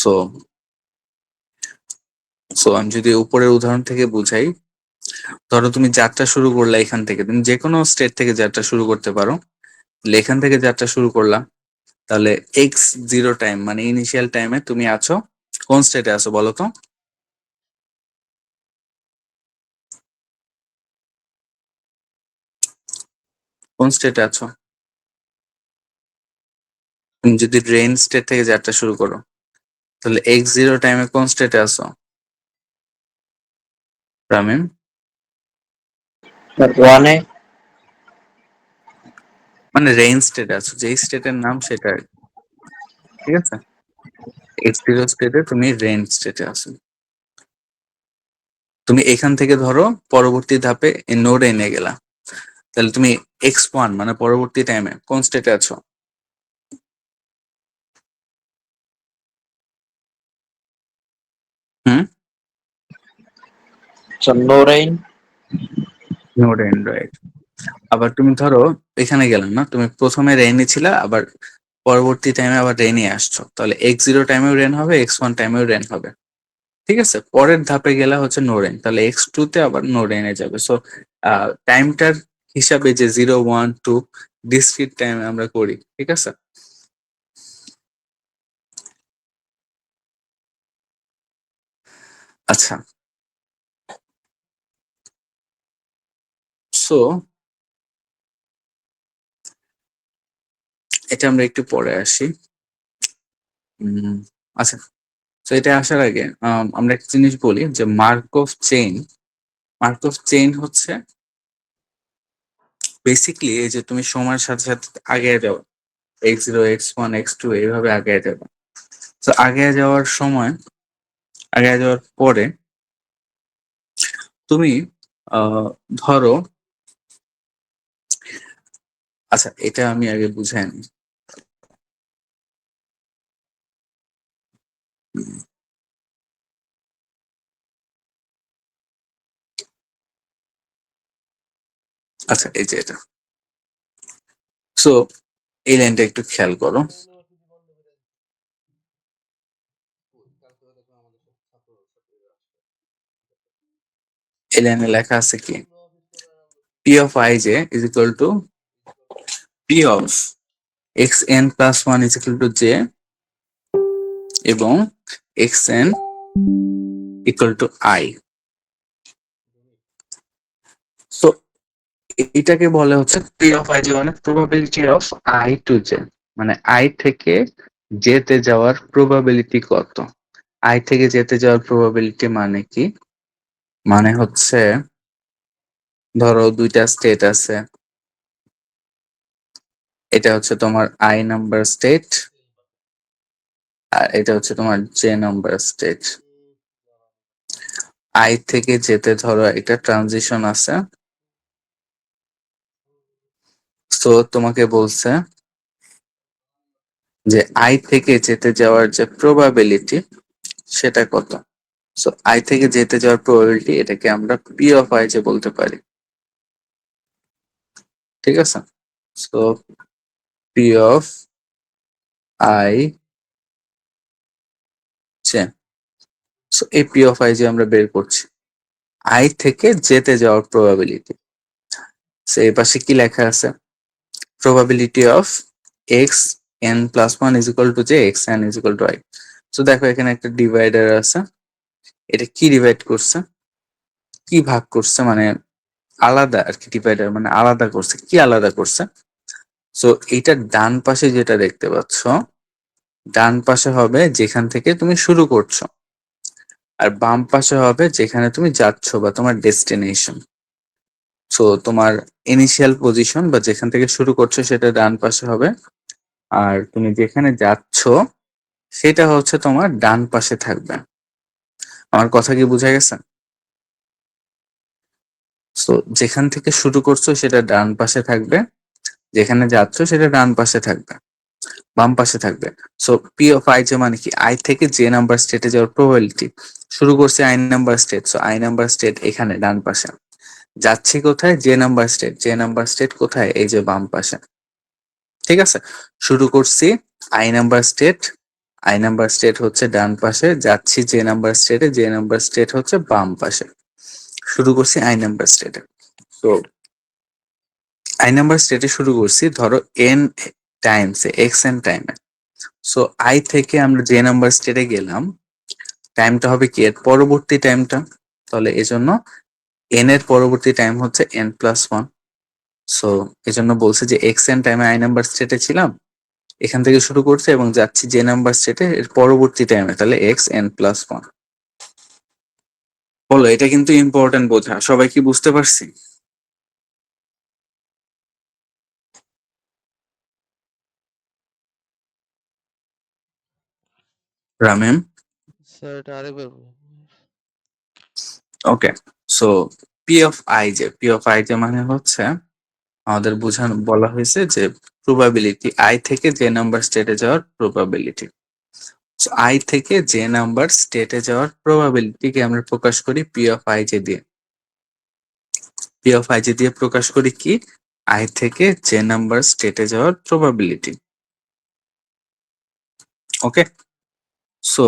সো সো আমি যদি উপরের উদাহরণ থেকে বুঝাই, ধরো তুমি যাত্রা শুরু করলা এখান থেকে, তুমি যে কোনো স্টেট থেকে যাত্রা শুরু করতে পারো। তাহলে এখান থেকে যাত্রা শুরু করলা, তাহলে x0 টাইম মানে ইনিশিয়াল টাইমে তুমি আছো কোন স্টেটে আছো বলো তো? কোন স্টেটে আছো? তুমি যদি রেইন স্টেট থেকে যাত্রা শুরু করো, তাহলে x0 টাইমে কোন স্টেটে আছো রামিম? ওয়ানে। মানে রেইন স্টেটে আছো, যেই স্টেটের নাম সেটা আর কি, ঠিক আছে? x0 স্টেটে তুমি রেইন স্টেটে আছো। তুমি এখান থেকে ধরো পরবর্তী ধাপে নোড এনে গেলা, তাহলে তুমি x1 মানে পরবর্তী টাইমে কোন স্টেটে আছো? Hmm, no rain. Node N, right. আবার তুমি ধরো এখানে গেলাম না, তুমি প্রথমে রেইনে ছিলা, আবার পরবর্তী টাইমে আবার রেইনে আসছো, তাহলে x0 টাইমেও রেন হবে, x1 টাইমেও রেন হবে, ঠিক আছে? পরের ধাপে গেলা হচ্ছে নো রেন, তাহলে x2 তে আবার নো রেনে যাবে। সো টাইমটার হিসাবে যে 0, 1, 2 ডিসক্রিট টাইমে আমরা করি, ঠিক আছে? আচ্ছা, সো এটা আমরা একটু পরে আসি। আচ্ছা, তো এটা আসার আগে আমরা একটা জিনিস বলি যে মার্কভ চেইন হচ্ছে বেসিকলি এই যে তুমি সময়ের সাথে সাথে আগে যাও, x0, x1, x2 এইভাবে আগে যাবে। তো আগে যাওয়ার সময়, আগে যাওয়ার পরে তুমি আহ ধরো, আচ্ছা এটা আমি আগে বুঝাই নি। আচ্ছা এই যে এটা, সো এই লাইনটা একটু খেয়াল করো। এই লাইনে লেখা আছে কি, P of I J is equal to P of X N plus one is equal to J এবং X N equal to I. So এটাকে বলে হচ্ছে পি অফ আই জে মানে probability of I to J, মানে আই থেকে জেতে যাওয়ার প্রবাবিলিটি কত। আই থেকে জেতে যাওয়ার প্রবাবিলিটি মানে কি, মানে হচ্ছে ধরো দুইটা স্টেট আছে, এটা হচ্ছে তোমার আই নাম্বার স্টেট আর এটা হচ্ছে তোমার জে নাম্বার স্টেট। আই থেকে যেতে ধরো একটা ট্রানজিশন আছে, সো তোমাকে বলছে যে আই থেকে যেতে যাওয়ার যে প্রবাবিলিটি সেটা কত। সো আই থেকে যেতে যাওয়ার প্রবাবিলিটি এটাকে আমরা পি অফ আই যে বলতে পারি, ঠিক আছে। So P of I J, so এই পি অফ আই যে আমরা বের করছি আই থেকে যেতে যাওয়ার প্রবাবিলিটি। সো এই পাশে কি লেখা আছে, probability of x n plus 1 is equal to j x n is equal to I. So দেখো এখানে একটা ডিভাইডার আছে, এটা কি ডিভাইড করছে, কি ভাগ করছে, মানে আলাদা আর কি, ডিভাইডার মানে আলাদা করছে, কি আলাদা করছে। সো এইটার ডান পাশে যেটা দেখতে পাচ্ছ, ডান পাশে হবে যেখান থেকে তুমি শুরু করছো, আর বাম পাশে হবে যেখানে তুমি যাচ্ছ বা তোমার ডেস্টিনেশন। সো তোমার ইনিশিয়াল পজিশন বা যেখান থেকে শুরু করছো সেটা ডান পাশে হবে, আর তুমি যেখানে যাচ্ছ সেটা হচ্ছে তোমার ডান পাশে থাকবে। আমার কথা কি বোঝা গেছে? সো যেখান থেকে শুরু করছো সেটা ডান পাশে থাকবে, যেখানে যাচ্ছ সেটা ডান পাশে থাকবে, বাম পাশে থাকবে। সো পি অফ আই যে মানে কি, আই থেকে যে নাম্বার স্টেটে যাওয়ার প্রবাবিলিটি, শুরু করছে I number state, so I number state এখানে ডান পাশে, যাচ্ছি কোথায়, যে নাম্বার স্টেট, যে নাম্বার স্টেট কোথায়, এই যে বাম পাশে, ঠিক আছে। শুরু করছি I number state, I number state হচ্ছে ডান পাশে, যাচ্ছি যে নাম্বার স্টেটে, যে নাম্বার স্টেট হচ্ছে বাম পাশে। শুরু করছি আই নাম্বার স্টেটে, তো আই নাম্বার স্টেটে শুরু করছি ধরো এন টাইমস এক্স এন টাইমে। সো আই থেকে আমরা যে নাম্বার স্টেটে গেলাম, টাইমটা হবে কি এর পরবর্তী টাইমটা, তাহলে এজন্য এন এর পরবর্তী টাইম হচ্ছে এন প্লাস ওয়ান। সো এজন্য বলছে যে এক্স এন টাইমে আই নাম্বার স্টেটে ছিলাম, এখান থেকে শুরু করছে এবং যাচ্ছি যে নাম্বার স্টেটে এর পরবর্তী টাইমে, তাহলে এক্স এন প্লাস ওয়ান। বলো, এটা কিন্তু ইম্পর্টেন্ট বোঝা, সবাই কি বুঝতে পারছি? রামেম, স্যার এটা আরেকবার বলুন। Okay. So P of I J, P of I J মানে হচ্ছে আমাদের বোঝানো বলা হয়েছে যে প্রবাবিলিটি আই থেকে যে নাম্বার স্টেটে যাওয়ার প্রবাবিলিটি। আই থেকে যে নাম্বার স্টেটে যাওয়ার প্রবাবিলিটিকে আমরা প্রকাশ করি পি অফ আই জে দিয়ে। পি অফ আই জে দিয়ে প্রকাশ করি কি, আই থেকে যে নাম্বার স্টেটে যাওয়ার প্রবাবিলিটি। ওকে, সো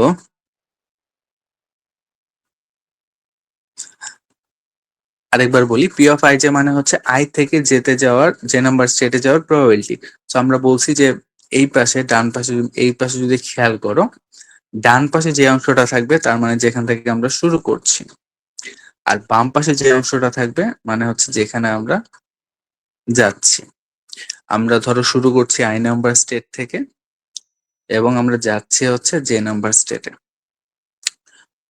আরেকবার বলি, পি অফ আই জে মানে হচ্ছে আই থেকে যেতে যাওয়ার, যে নাম্বার স্টেটে যাওয়ার প্রবাবিলিটি। সো আমরা বলছি যে এই পাশে ডান পাশে, এই পাশে যদি খেয়াল করো, ডান পাশে যে অংশটা থাকবে তার মানে যেখান থেকে আমরা শুরু করছি, আর বাম পাশে যে অংশটা থাকবে মানে হচ্ছে যেখানে আমরা যাচ্ছি। আমরা ধরো শুরু করছি আই নাম্বার স্টেট থেকে এবং আমরা যাচ্ছি হচ্ছে জে নাম্বার স্টেটে।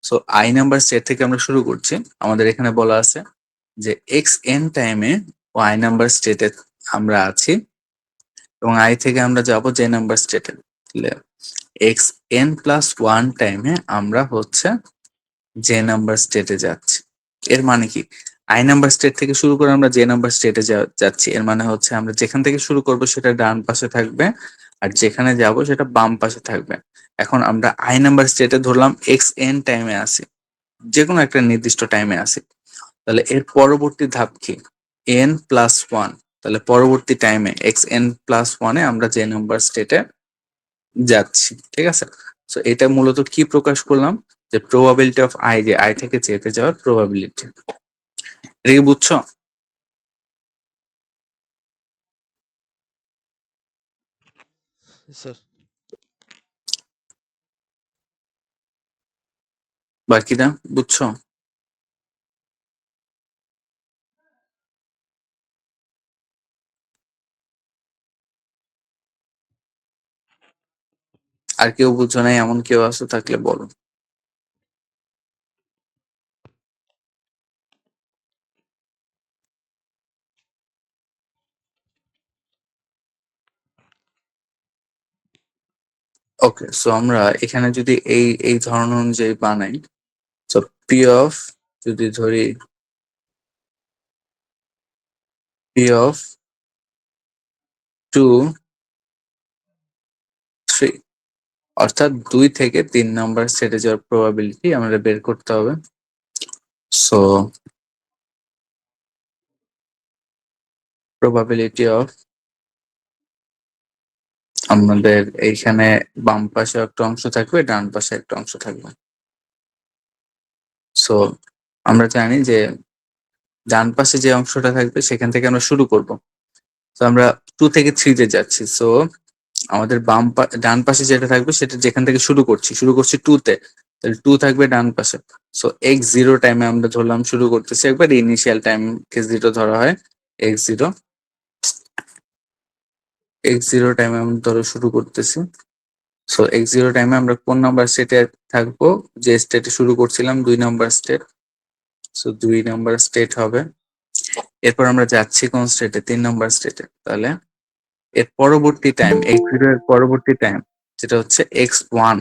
সো আই নাম্বার স্টেট থেকে আমরা শুরু করছি, আমাদের এখানে বলা আছে যে এক্স এন টাইমে ও আই নাম্বার স্টেটে আমরা আছি এবং আই থেকে আমরা যাব জে নাম্বার স্টেটে, এক্স এন প্লাস ওয়ান টাইমে আমরা হচ্ছে জে নাম্বার স্টেটে যাচ্ছি। এর মানে কি, আই নাম্বার স্টেট থেকে শুরু করে আমরা জে নাম্বার স্টেটে যাচ্ছি, এর মানে হচ্ছে আমরা যেখান থেকে শুরু করব সেটা ডান পাশে থাকবে আর যেখানে যাব সেটা বাম পাশে থাকবে। এখন আমরা আই নাম্বার স্টেটে ধরলাম এক্স এন টাইমে আসি, যে কোনো একটা নির্দিষ্ট টাইমে আসি, তাহলে এর পরবর্তী ধাপ কি, এন প্লাস ওয়ান, তাহলে পরবর্তী টাইমে xn+1 আমরা যে নাম্বার স্টেটে যাচ্ছি, ঠিক আছে? সো এটা মূলত কি প্রকাশ করলাম, যে প্রবাবিলিটি অফ আই, যে আই থেকে জেতে যাওয়ার প্রবাবিলিটি। এটা কি বুঝছো? স্যার বাকিটা বুঝছো? আর কেউ বুঝছো নাই এমন কেউ আসো থাকলে বলো। ওকে, সো আমরা এখানে যদি এই ধরন অনুযায়ী বানাই, সো পি অফ, যদি ধরি পি অফ 2 3, অর্থাৎ 2 থেকে 3 নাম্বার সেটে যাওয়ার প্রবাবিলিটি আমাদের বের করতে হবে। সো প্রবাবিলিটি অফ, আমাদের এইখানে বাম পাশে একটা অংশ থাকবে, ডান পাশে একটা অংশ থাকবে। সো আমরা জানি যে ডান পাশে যে অংশটা থাকবে সেখান থেকে আমরা শুরু করব। তো আমরা 2 থেকে 3 তে যাচ্ছি। সো আমাদের ডান পাশে যেটা থাকবে সেটা যেখান থেকে শুরু করছি 2 তে, তাহলে 2 থাকবে ডান পাশে। সো x0 টাইমে আমরা ধরলাম শুরু করতেছি, একবার ইনিশিয়াল টাইম কে 0 ধরা হয়, x0 টাইমে আমরা ধরো শুরু করতেছি। সো x0 টাইমে আমরা কোন নাম্বার স্টেটে থাকবো, যে স্টেটে শুরু করছিলাম 2 number state. So 2 number state হবে। এরপর আমরা যাচ্ছি কোন স্টেটে, 3 নাম্বার স্টেটে। তাহলে এর পরবর্তী টাইম, x0 এর পরবর্তী টাইম যেটা হচ্ছে x1,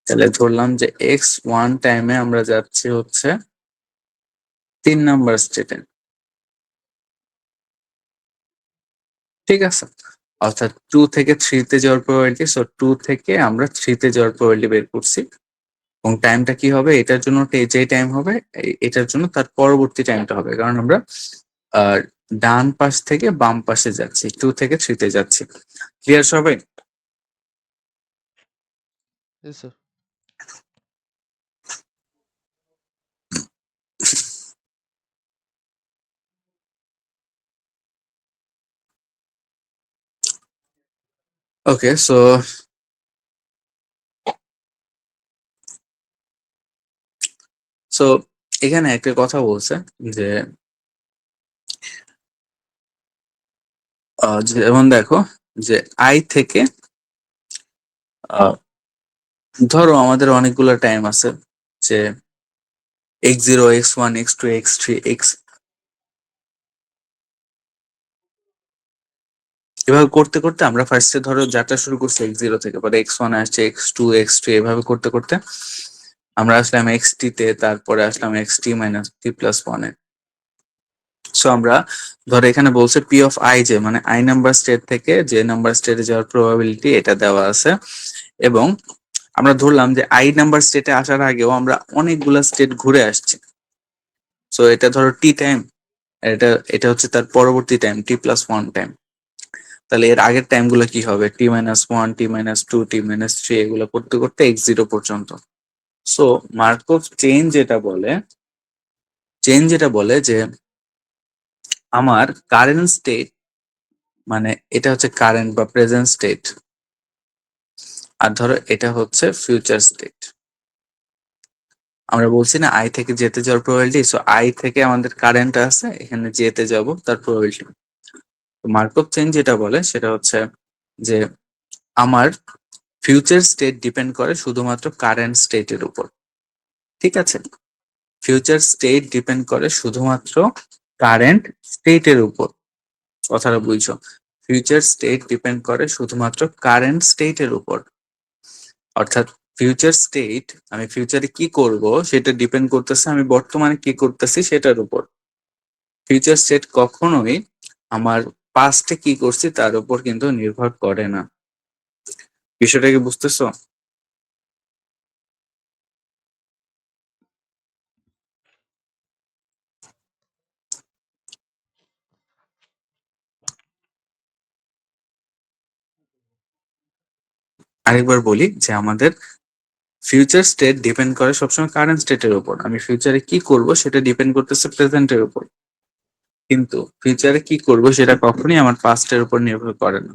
তাহলে ধরলাম যে x1 টাইমে আমরা যাচ্ছি হচ্ছে 3 নাম্বার স্টেটে, ঠিক আছে? অর্থাৎ 2 থেকে 3 তে যাওয়ার প্রবাবিলিটি, সো 2 থেকে আমরা 3 তে যাওয়ার প্রবাবিলিটি বের করছি। এবং টাইমটা কি হবে, এটার জন্য যে টাইম হবে এটার জন্য তার পরবর্তী টাইমটা হবে, কারণ আমরা আহ ডান পাশ থেকে বাম পাশে যাচ্ছি, 2 থেকে 3 তে যাচ্ছি। ক্লিয়ার সবাই? স্যার ওকে, সো সো এখানে একটা কথা বলছে যে যেমন দেখো যে আই থেকে ধরো আমাদের অনেকগুলো টাইম আছে, যে x0 x1 x2 x3 x, এভাবে করতে করতে আমরা ফার্স্টে ধরো যাত্রা শুরু করছি x0 থেকে, পরে x1 আসছে, x2 x3, এভাবে করতে করতে আমরা আসলাম xt তে, তারপরে আসলাম xt মাইনাস t প্লাস 1 এ। সো আমরা ধরো এখানে বলছে পি অফ আই, যে মানে আই নাম্বার স্টেট থেকে যে নাম্বার স্টেটে যাওয়ার প্রবাবিলিটি এটা দেওয়া আছে। এবং আমরা ধরলাম যে আই নাম্বার স্টেটে আসার আগেও আমরা অনেকগুলা স্টেট ঘুরে আসছি। সো এটা ধরো টি টাইম, এটা এটা হচ্ছে তার পরবর্তী টাইম t+1 টাইম। তাহলে এর আগের টাইম গুলো কি হবে, t-1, t-2, t-3, এগুলো করতে করতে x0 পর্যন্ত। সো মার্কভ চেইন যেটা বলে যে আমার কারেন্ট স্টেট, মানে এটা হচ্ছে কারেন্ট বা প্রেজেন্ট স্টেট, আর ধরো এটা হচ্ছে ফিউচার স্টেট। আমরা বলছি না আই থেকে যেতে যাওয়ার প্রবাবিলিটি, সো আই থেকে আমাদের কারেন্ট আছে, এখানে যেতে যাব তার প্রবাবিলিটি। মার্কভ চেইন যেটা বলে সেটা হচ্ছে যে আমার ফিউচার স্টেট ডিপেন্ড করে শুধুমাত্র কারেন্ট স্টেটের উপর, ঠিক আছে? ফিউচার স্টেট ডিপেন্ড করে শুধুমাত্র কারেন্ট স্টেটের উপর, কথাটা বুঝছো? ফিউচার স্টেট ডিপেন্ড করে শুধুমাত্র কারেন্ট স্টেটের উপর। অর্থাৎ ফিউচার স্টেট, আমি ফিউচারে কি করব সেটা ডিপেন্ড করতেছে আমি বর্তমানে কি করতেছি সেটার উপর। ফিউচার স্টেট কখনোই আমার পাস্টে কি করছি তার উপর কিন্তু নির্ভর করে না। বিষয়টা কি বুঝতেছো? আরেকবার বলি যে আমাদের ফিউচার স্টেট ডিপেন্ড করে সবসময় কারেন্ট স্টেটের উপর। আমি ফিউচারে কি করব সেটা ডিপেন্ড করতেছে প্রেজেন্টের উপর, কিন্তু ফিউচারে কি করব সেটা কখনোই আমার পাস্টের উপর নির্ভর করে না।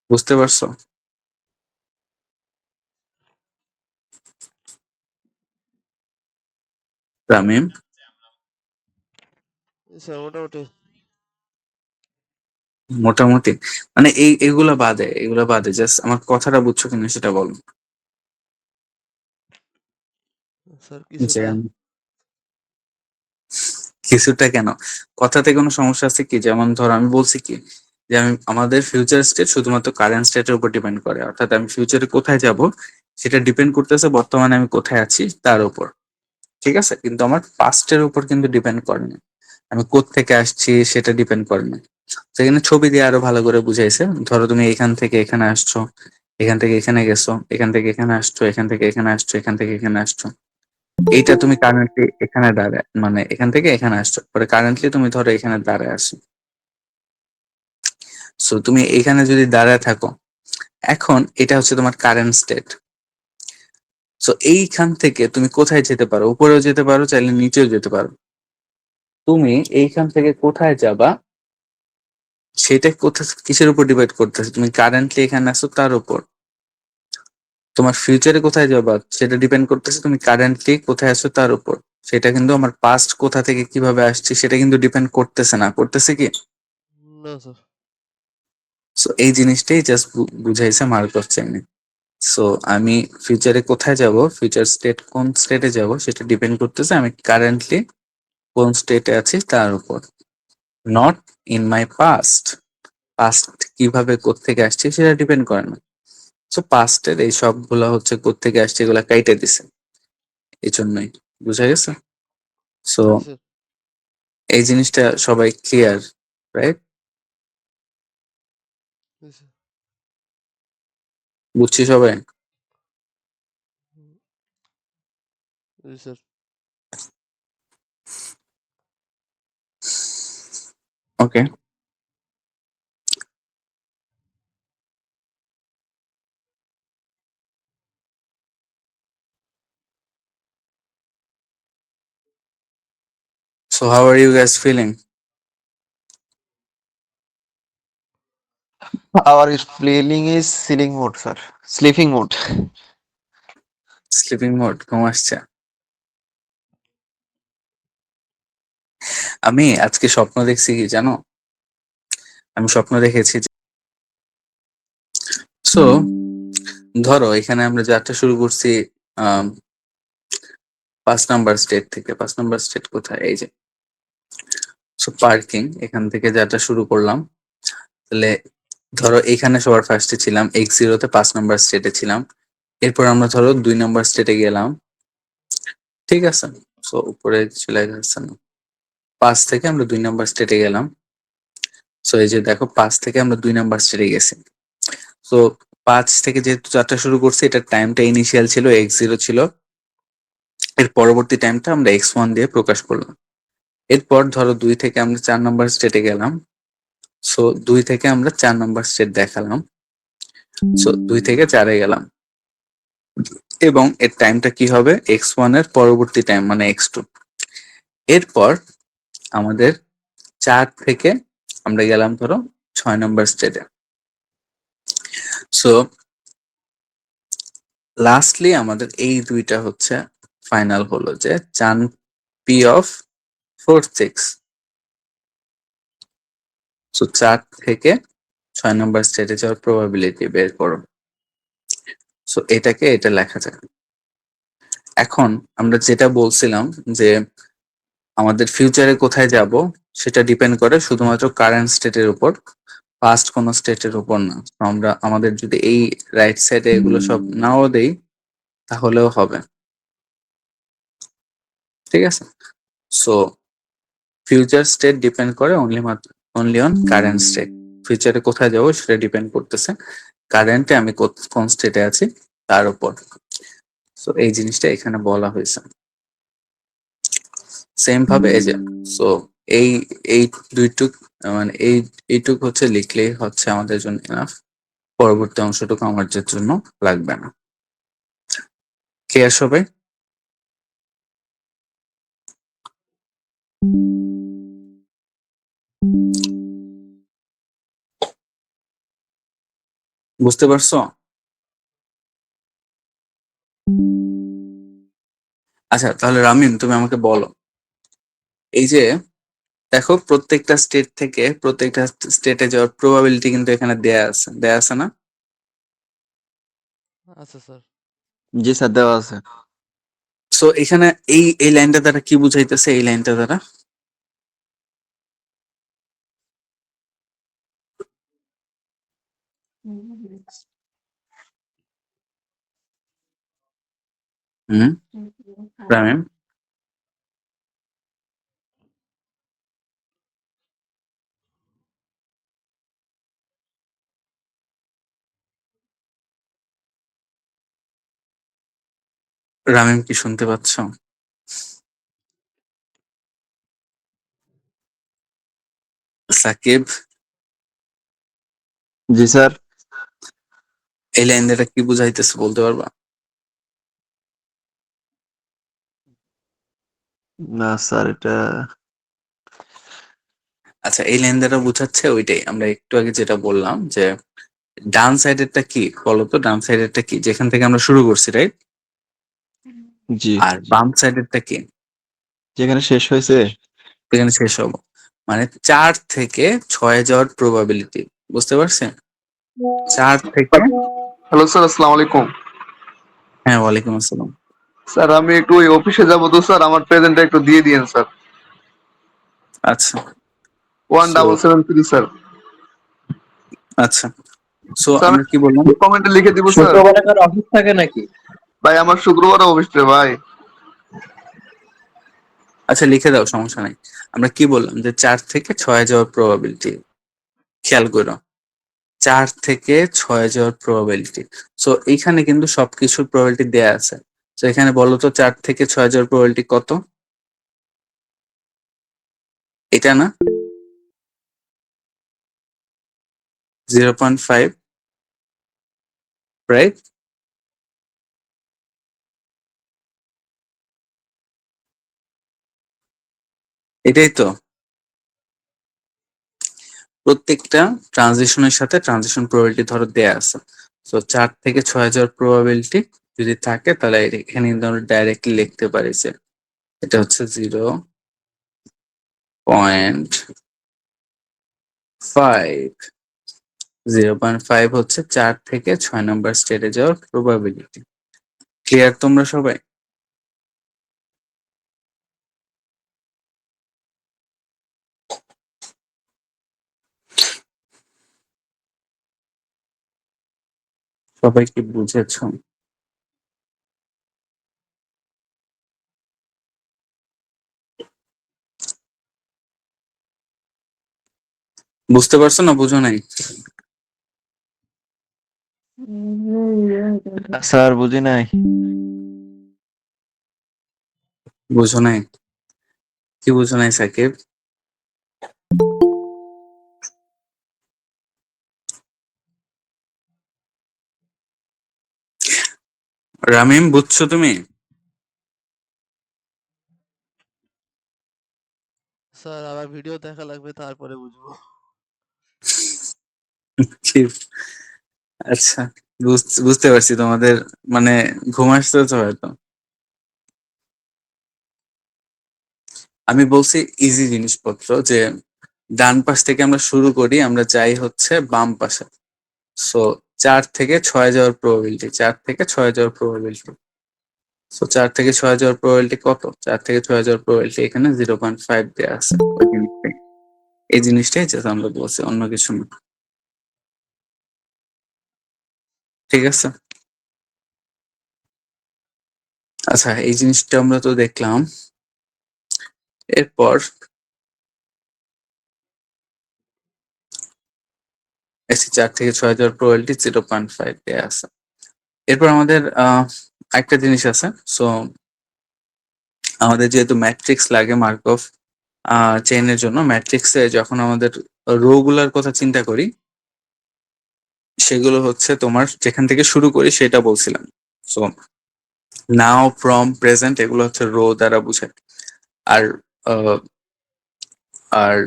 বুঝতে পারছো? তামিম, স্যার মোটামুটি। মোটামুটি মানে এগুলা বাদে জাস্ট আমার কথাটা বুঝছো কিনা সেটা বলো। স্যার যে কিছুটা। কিছুটা কেন, কথাতে কোনো সমস্যা আছে কি? যেমন ধরো আমি বলছি কি যে আমাদের ফিউচার স্টেট শুধুমাত্র কারেন্ট স্টেটের উপর ডিপেন্ড করে, অর্থাৎ আমি ফিউচারে কোথায় যাব সেটা ডিপেন্ড করতেছে বর্তমানে আমি কোথায় আছি তার উপর। ঠিক আছে, কিন্তু আমার পাস্টের উপর কিন্তু ডিপেন্ড করে না, আমি কোত্থেকে আসছি সেটা ডিপেন্ড করে না। সেখানে ছবি দিয়ে আরো ভালো করে বুঝাইছে। ধরো তুমি এখান থেকে এখানে আসছো, এখান থেকে এখানে গেছো, এখান থেকে এখানে আসছো, এখান থেকে এখানে আসছো, এখান থেকে এখানে আসছো। এইটা তুমি কারেন্টলি এখানে দাঁড়ায়, মানে এখান থেকে এখানে আসছো, পরে কারেন্টলি তুমি ধরো এখানে দাঁড়ায় আসো। সো তুমি এখানে যদি দাঁড়ায় থাকো, এখন এটা হচ্ছে তোমার কারেন্ট স্টেট। সো এইখান থেকে তুমি কোথায় যেতে পারো? উপরেও যেতে পারো, চাইলে নিচেও যেতে পারো। তুমি এইখান থেকে কোথায় যাবা সেটা কোথা কিসের উপর ডিপেন্ড করতেছে? তুমি কারেন্টলি এখানে আসো তার উপর। তোমার ফিউচারে কোথায় যাবা সেটা ডিপেন্ড করতেছে তুমি কারেন্টলি কোথায় আছো তার উপর। সেটা কিন্তু আমার পাস্ট কোথা থেকে কিভাবে আসছে সেটা কিন্তু ডিপেন্ড করতেছে না, করতেছে কি? না স্যার। সো এই জিনিসটাই জাস্ট বুঝাইছে মার্কস চেইনে। সো আমি ফিউচারে কোথায় যাব, ফিউচার স্টেট কোন স্টেটে যাব সেটা ডিপেন্ড করতেছে আমি কারেন্টলি কোন স্টেটে আছি তার উপর, not in my past. Past কিভাবে কোত্থেকে আসছে সেটা ডিপেন্ড করে না। সো পাস্টের এই সবগুলা হচ্ছে কোত্থেকে আসছে এগুলা কাইটে দিছে, এই জন্যই। বুঝা গেছে? সো জি স্যার। এই জিনিসটা সবাই ক্লিয়ার, রাইট? জি স্যার। বুঝছি সবাই? জি sir. Okay, so how are you guys feeling? Our feeling is ceiling mode, sir. Sleeping mode. Sleeping mode, ঘুম আসছে? আমি আজকে স্বপ্ন দেখছি কি জানো? আমি স্বপ্ন দেখেছি, সো ধরো এখানে আমরা যাত্রা শুরু করছি আহ 5 নাম্বার স্টেট থেকে। 5 নাম্বার স্টেট কোথায়? এই যে। সো পার্কিং, এখান থেকে যাত্রা শুরু করলাম। তাহলে ধরো এখানে সবার ফার্স্টে ছিলাম, X0 তে 5 নাম্বার স্টেটে ছিলাম। এরপর আমরা ধরো 2 নাম্বার স্টেটে গেলাম। ঠিক আছে, সো উপরে চলে যাচ্ছে না, 5 থেকে আমরা 2 নাম্বার স্টেটে গেলাম। সো এই যে দেখো 5 থেকে আমরা 2 নাম্বার স্টেটে গেছি। সো 5 থেকে যেহেতু যাত্রা শুরু করছি, এটার টাইমটা ইনিশিয়াল ছিল X0 ছিল, এর পরবর্তী টাইমটা আমরা X1 দিয়ে প্রকাশ করলাম। এরপর ধরো 2 থেকে আমরা 4 নাম্বার স্টেটে গেলাম। সো 2 থেকে আমরা 4 নাম্বার স্টেট দেখালাম। সো 2 থেকে 4-এ গেলাম, এবং এর টাইমটা কি হবে? X1 এর পরবর্তী টাইম মানে X2। এরপর আমাদের 4 থেকে আমরা গেলাম ধরো 6 নাম্বার স্টেটে। সো লাস্টলি আমাদের এই দুইটা হচ্ছে ফাইনাল হলো যে চান পি অফ 4 6। সো 4 থেকে 6 নাম্বার স্টেটে যাওয়ার প্রবাবিলিটি বের করো। সো এটাকে এটা লেখা যায়। এখন আমরা যেটা বলছিলাম যে আমাদের ফিউচারে কোথায় যাব সেটা ডিপেন্ড করে শুধুমাত্র কারেন্ট স্টেটের উপর, পাস্ট কোন স্টেটের উপর না। তো আমরা আমাদের যদি এই রাইট সাইডে এগুলো সব নাও দেই তাহলেও হবে। ঠিক আছে, সো ফিউচার স্টেট ডিপেন্ড করে অনলি অন কারেন্ট স্টেট। ফিউচারে কোথায় যাবো সেটা ডিপেন্ড করতেছে কারেন্টে আমি কোন স্টেটে আছি তার উপর। সো এই জিনিসটা এখানে বলা হয়েছে। সেম ভাবে এই যে, সো এই এই দুইটুক মানে এইটুক হচ্ছে লিখলেই হচ্ছে আমাদের জন্য এনাফ। পরবর্তী অংশটুকু আমার জন্য লাগবে না। ক্লিয়ার সবাই? বুঝতে পারছো? আচ্ছা, তাহলে রামিম তুমি আমাকে বলো, এই যে দেখো প্রত্যেকটা স্টেট থেকে প্রত্যেকটা স্টেটে যাওয়ার প্রবাবিলিটি কিন্তু এখানে দেয়া আছে না? আচ্ছা স্যার। জি স্যার, দেওয়া আছে। সো এখানে এই লাইনটা দ্বারা কি বুঝাইতেছে? এই লাইনটা দ্বারা হুম রামিম, রামিম কি শুনতে পাচ্ছ? সাকিব, জি স্যার। এই লাইন দ্বারা কি বুঝাইতেছে বলতে পারবা? না স্যার, এটা আচ্ছা, এই লাইন দ্বারা বুঝাচ্ছে ওইটাই আমরা একটু আগে যেটা বললাম, যে ডান সাইডেরটা কি বলতো? ডান সাইডেরটা কি যেখান থেকে আমরা শুরু করছি, রাইট? জি, আর বাম সাইডেরটা কি যেখানে শেষ হয়েছে। যেখানে শেষ হবো? মানে 4 থেকে 6 যাওয়ার প্রবাবিলিটি, বুঝতে পারছেন? 4 থেকে, হ্যালো স্যার, আসসালামু আলাইকুম। হ্যাঁ ওয়ালাইকুম আসসালাম। স্যার আমি একটু ওই অফিসে যাবো, তো স্যার আমার প্রেজেন্টটা একটু দিয়ে দিয়েন স্যার। আচ্ছা, সো 1773 স্যার। আচ্ছা, সো স্যার আমরা কি বললাম? আমি কমেন্টে লিখে দিব স্যার। শুক্রবারে কার অফিস থাকে নাকি? ভাই আমার শুক্রবারে অফিস রে ভাই। আচ্ছা লিখে দাও, সমস্যা নাই। আমরা কি বললাম যে 4 থেকে 6 যাওয়ার প্রবাবিলিটি, খেয়াল করো, 4 থেকে 6 যাওয়ার প্রবাবিলিটি। সো এইখানে কিন্তু সবকিছুর প্রবাবিলিটি দেয়া আছে। তো এখানে বলো তো 4 থেকে 6 যাওয়ার প্রবাবিলিটি কত? এটা না, 0.5, রাইট? এটাই তো। প্রত্যেকটা ট্রানজিশনের সাথে ট্রানজিশন প্রবাবিলিটি ধরো দেয়া আছে। তো 4 থেকে 6 যাওয়ার প্রবাবিলিটি যদি থাকে তাহলে এখানে কিন্তু আমরা ডাইরেক্টলি লিখতে পারি যে এটা হচ্ছে 0.5। 0.5 হচ্ছে 4 থেকে 6 নাম্বার স্টেটে যাওয়ার প্রবাবিলিটি। ক্লিয়ার তোমরা সবাই? সবাই কি বুঝেছো? বুঝতে পারছো না বুঝো নাই? স্যার বুঝি নাই। বুঝো নাই? কি বুঝো নাই সাকিব? রামিম বুঝছো তুমি? স্যার আবার ভিডিও দেখা লাগবে, তারপরে বুঝবো। কি- আচ্ছা, বুঝতে পারছি তোমাদের, মানে ঘুম আসতে তো হয়তো। আমি বলছি ইজি জিনিসপত্র, যে ডান পাশ থেকে আমরা শুরু করি, আমরা যাই হচ্ছে বাম পাশে। সো 4 থেকে 6 যাওয়ার প্রবাবিলিটি, 4 থেকে 6 যাওয়ার প্রবাবিলিটি। সো 4 থেকে 6 যাওয়ার প্রবাবিলিটি কত? 4 থেকে 6 যাওয়ার প্রবাবিলিটি এখানে 0.5 দেওয়া আছে। ওই জিনিসটাই, এই জিনিসটাই যেটা আমরা বলছি, অন্য কিছু না। ঠিক আছে? আচ্ছা, এই জিনিসটা আমরা তো দেখলাম। এরপর এসি 4 থেকে 6 যাওয়ার প্রবাবিলিটি 0.5 দেওয়া আছে। এরপর আমাদের একটা জিনিস আছে। সো আমাদের যেহেতু ম্যাট্রিক্স লাগে মার্কভ চেইনের জন্য, ম্যাট্রিক্সে যখন আমাদের রো গুলার কথা চিন্তা করি, সেগুলো হচ্ছে তোমার যেখান থেকে শুরু করি সেটা বলছিলাম। সো নাও, ফ্রম, প্রেজেন্ট এগুলো হচ্ছে রো দ্বারা বোঝায়। আর আহ, আর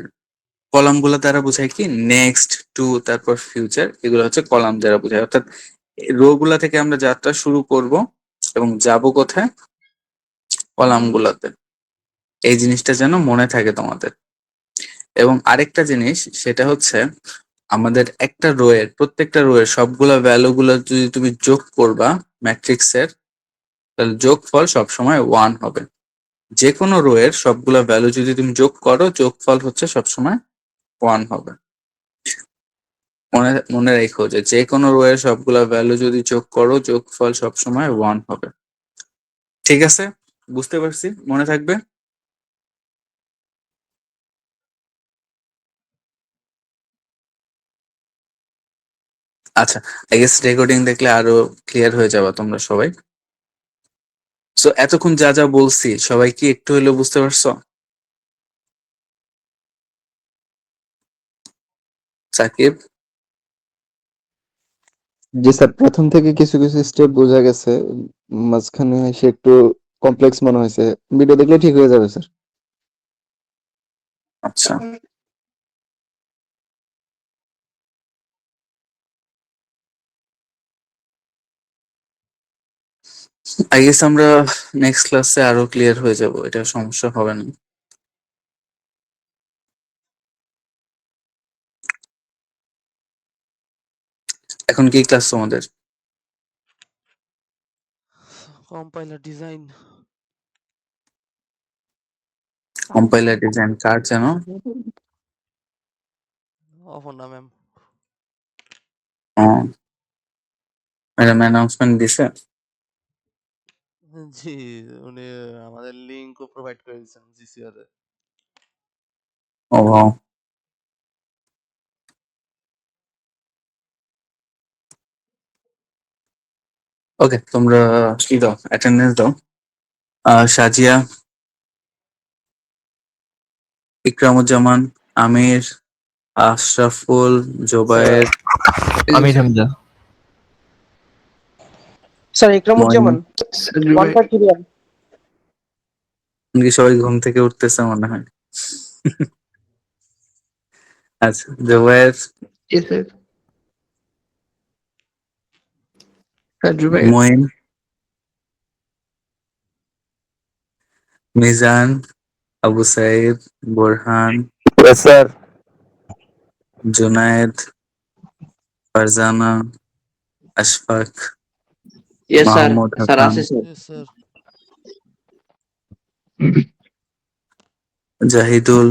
কলাম গুলো দ্বারা বোঝায় কি, নেক্সট, টু, তারপর ফিউচার, এগুলো হচ্ছে কলাম দ্বারা বোঝায়। অর্থাৎ রো গুলা থেকে আমরা যাত্রা শুরু করব এবং যাব কোথায়, কলাম গুলাতে। এই জিনিসটা যেন মনে থাকে তোমাদের। এবং আরেকটা জিনিস সেটা হচ্ছে আমাদের একটা রো এর, প্রত্যেকটা রো এর সবগুলা ভ্যালু গুলো যদি তুমি যোগ করবা ম্যাট্রিক্স এর, তাহলে যোগফল সবসময় 1 হবে। যে কোনো রো এর সবগুলা ভ্যালু যদি তুমি যোগ করো, যোগফল হচ্ছে সবসময় 1 হবে। মনে মনে রেখো যে যে কোনো রো এর সবগুলা ভ্যালু যদি যোগ করো, যোগফল সবসময় 1 হবে। ঠিক আছে, বুঝতে পারছি, মনে থাকবে। আচ্ছা, আই গেস রেকর্ডিং দেখলে আরো ক্লিয়ার হয়ে যাবে তোমরা সবাই। সো এতক্ষণ যা যা বলছি সবাই কি একটু হলেও বুঝতে পারছো? সাকিব? জি স্যার, প্রথম থেকে কিছু কিছু স্টেপ বোঝা গেছে, মাঝখানে এসে একটু কমপ্লেক্স মনে হয়েছে। ভিডিও দেখলে ঠিক হয়ে যাবে স্যার। আচ্ছা, আই গেস আমরা নেক্সট ক্লাসে আরো ক্লিয়ার হয়ে যাব, এটা সমস্যা হবে না। এখন কি ক্লাস তোমাদের? Compiler design. কম্পাইলার ডিজাইন কার যেন? অপর্ণা ম্যাম। ম্যাডাম অ্যানাউন্সমেন্ট দিছে? জি, উনি আমাদের লিংকও প্রোভাইড করে দিয়েছেন জিসিআর এ। ও wow. ওকে, তোমরা কি দাও, অ্যাটেন্ডেন্স দাও। সাজিয়া, ইকরামুজ্জামান, আমির, আশরাফুল, জোবায়ের, আমির হামজা। স্যার মইন। ইকরামুজ্জামান 151। কি সবাই ঘুম থেকে উঠতেছে মনে হয়? আচ্ছা, জোবায়ের, জি sir. Sir Zubair. Moin, Mizan, Abu Sayed, Borhan, sir. Junayed, Farzana, Ashfaq, yes sir, Mahmud sir Hasan, আছে স্যার। Yes sir. জাহিদুল,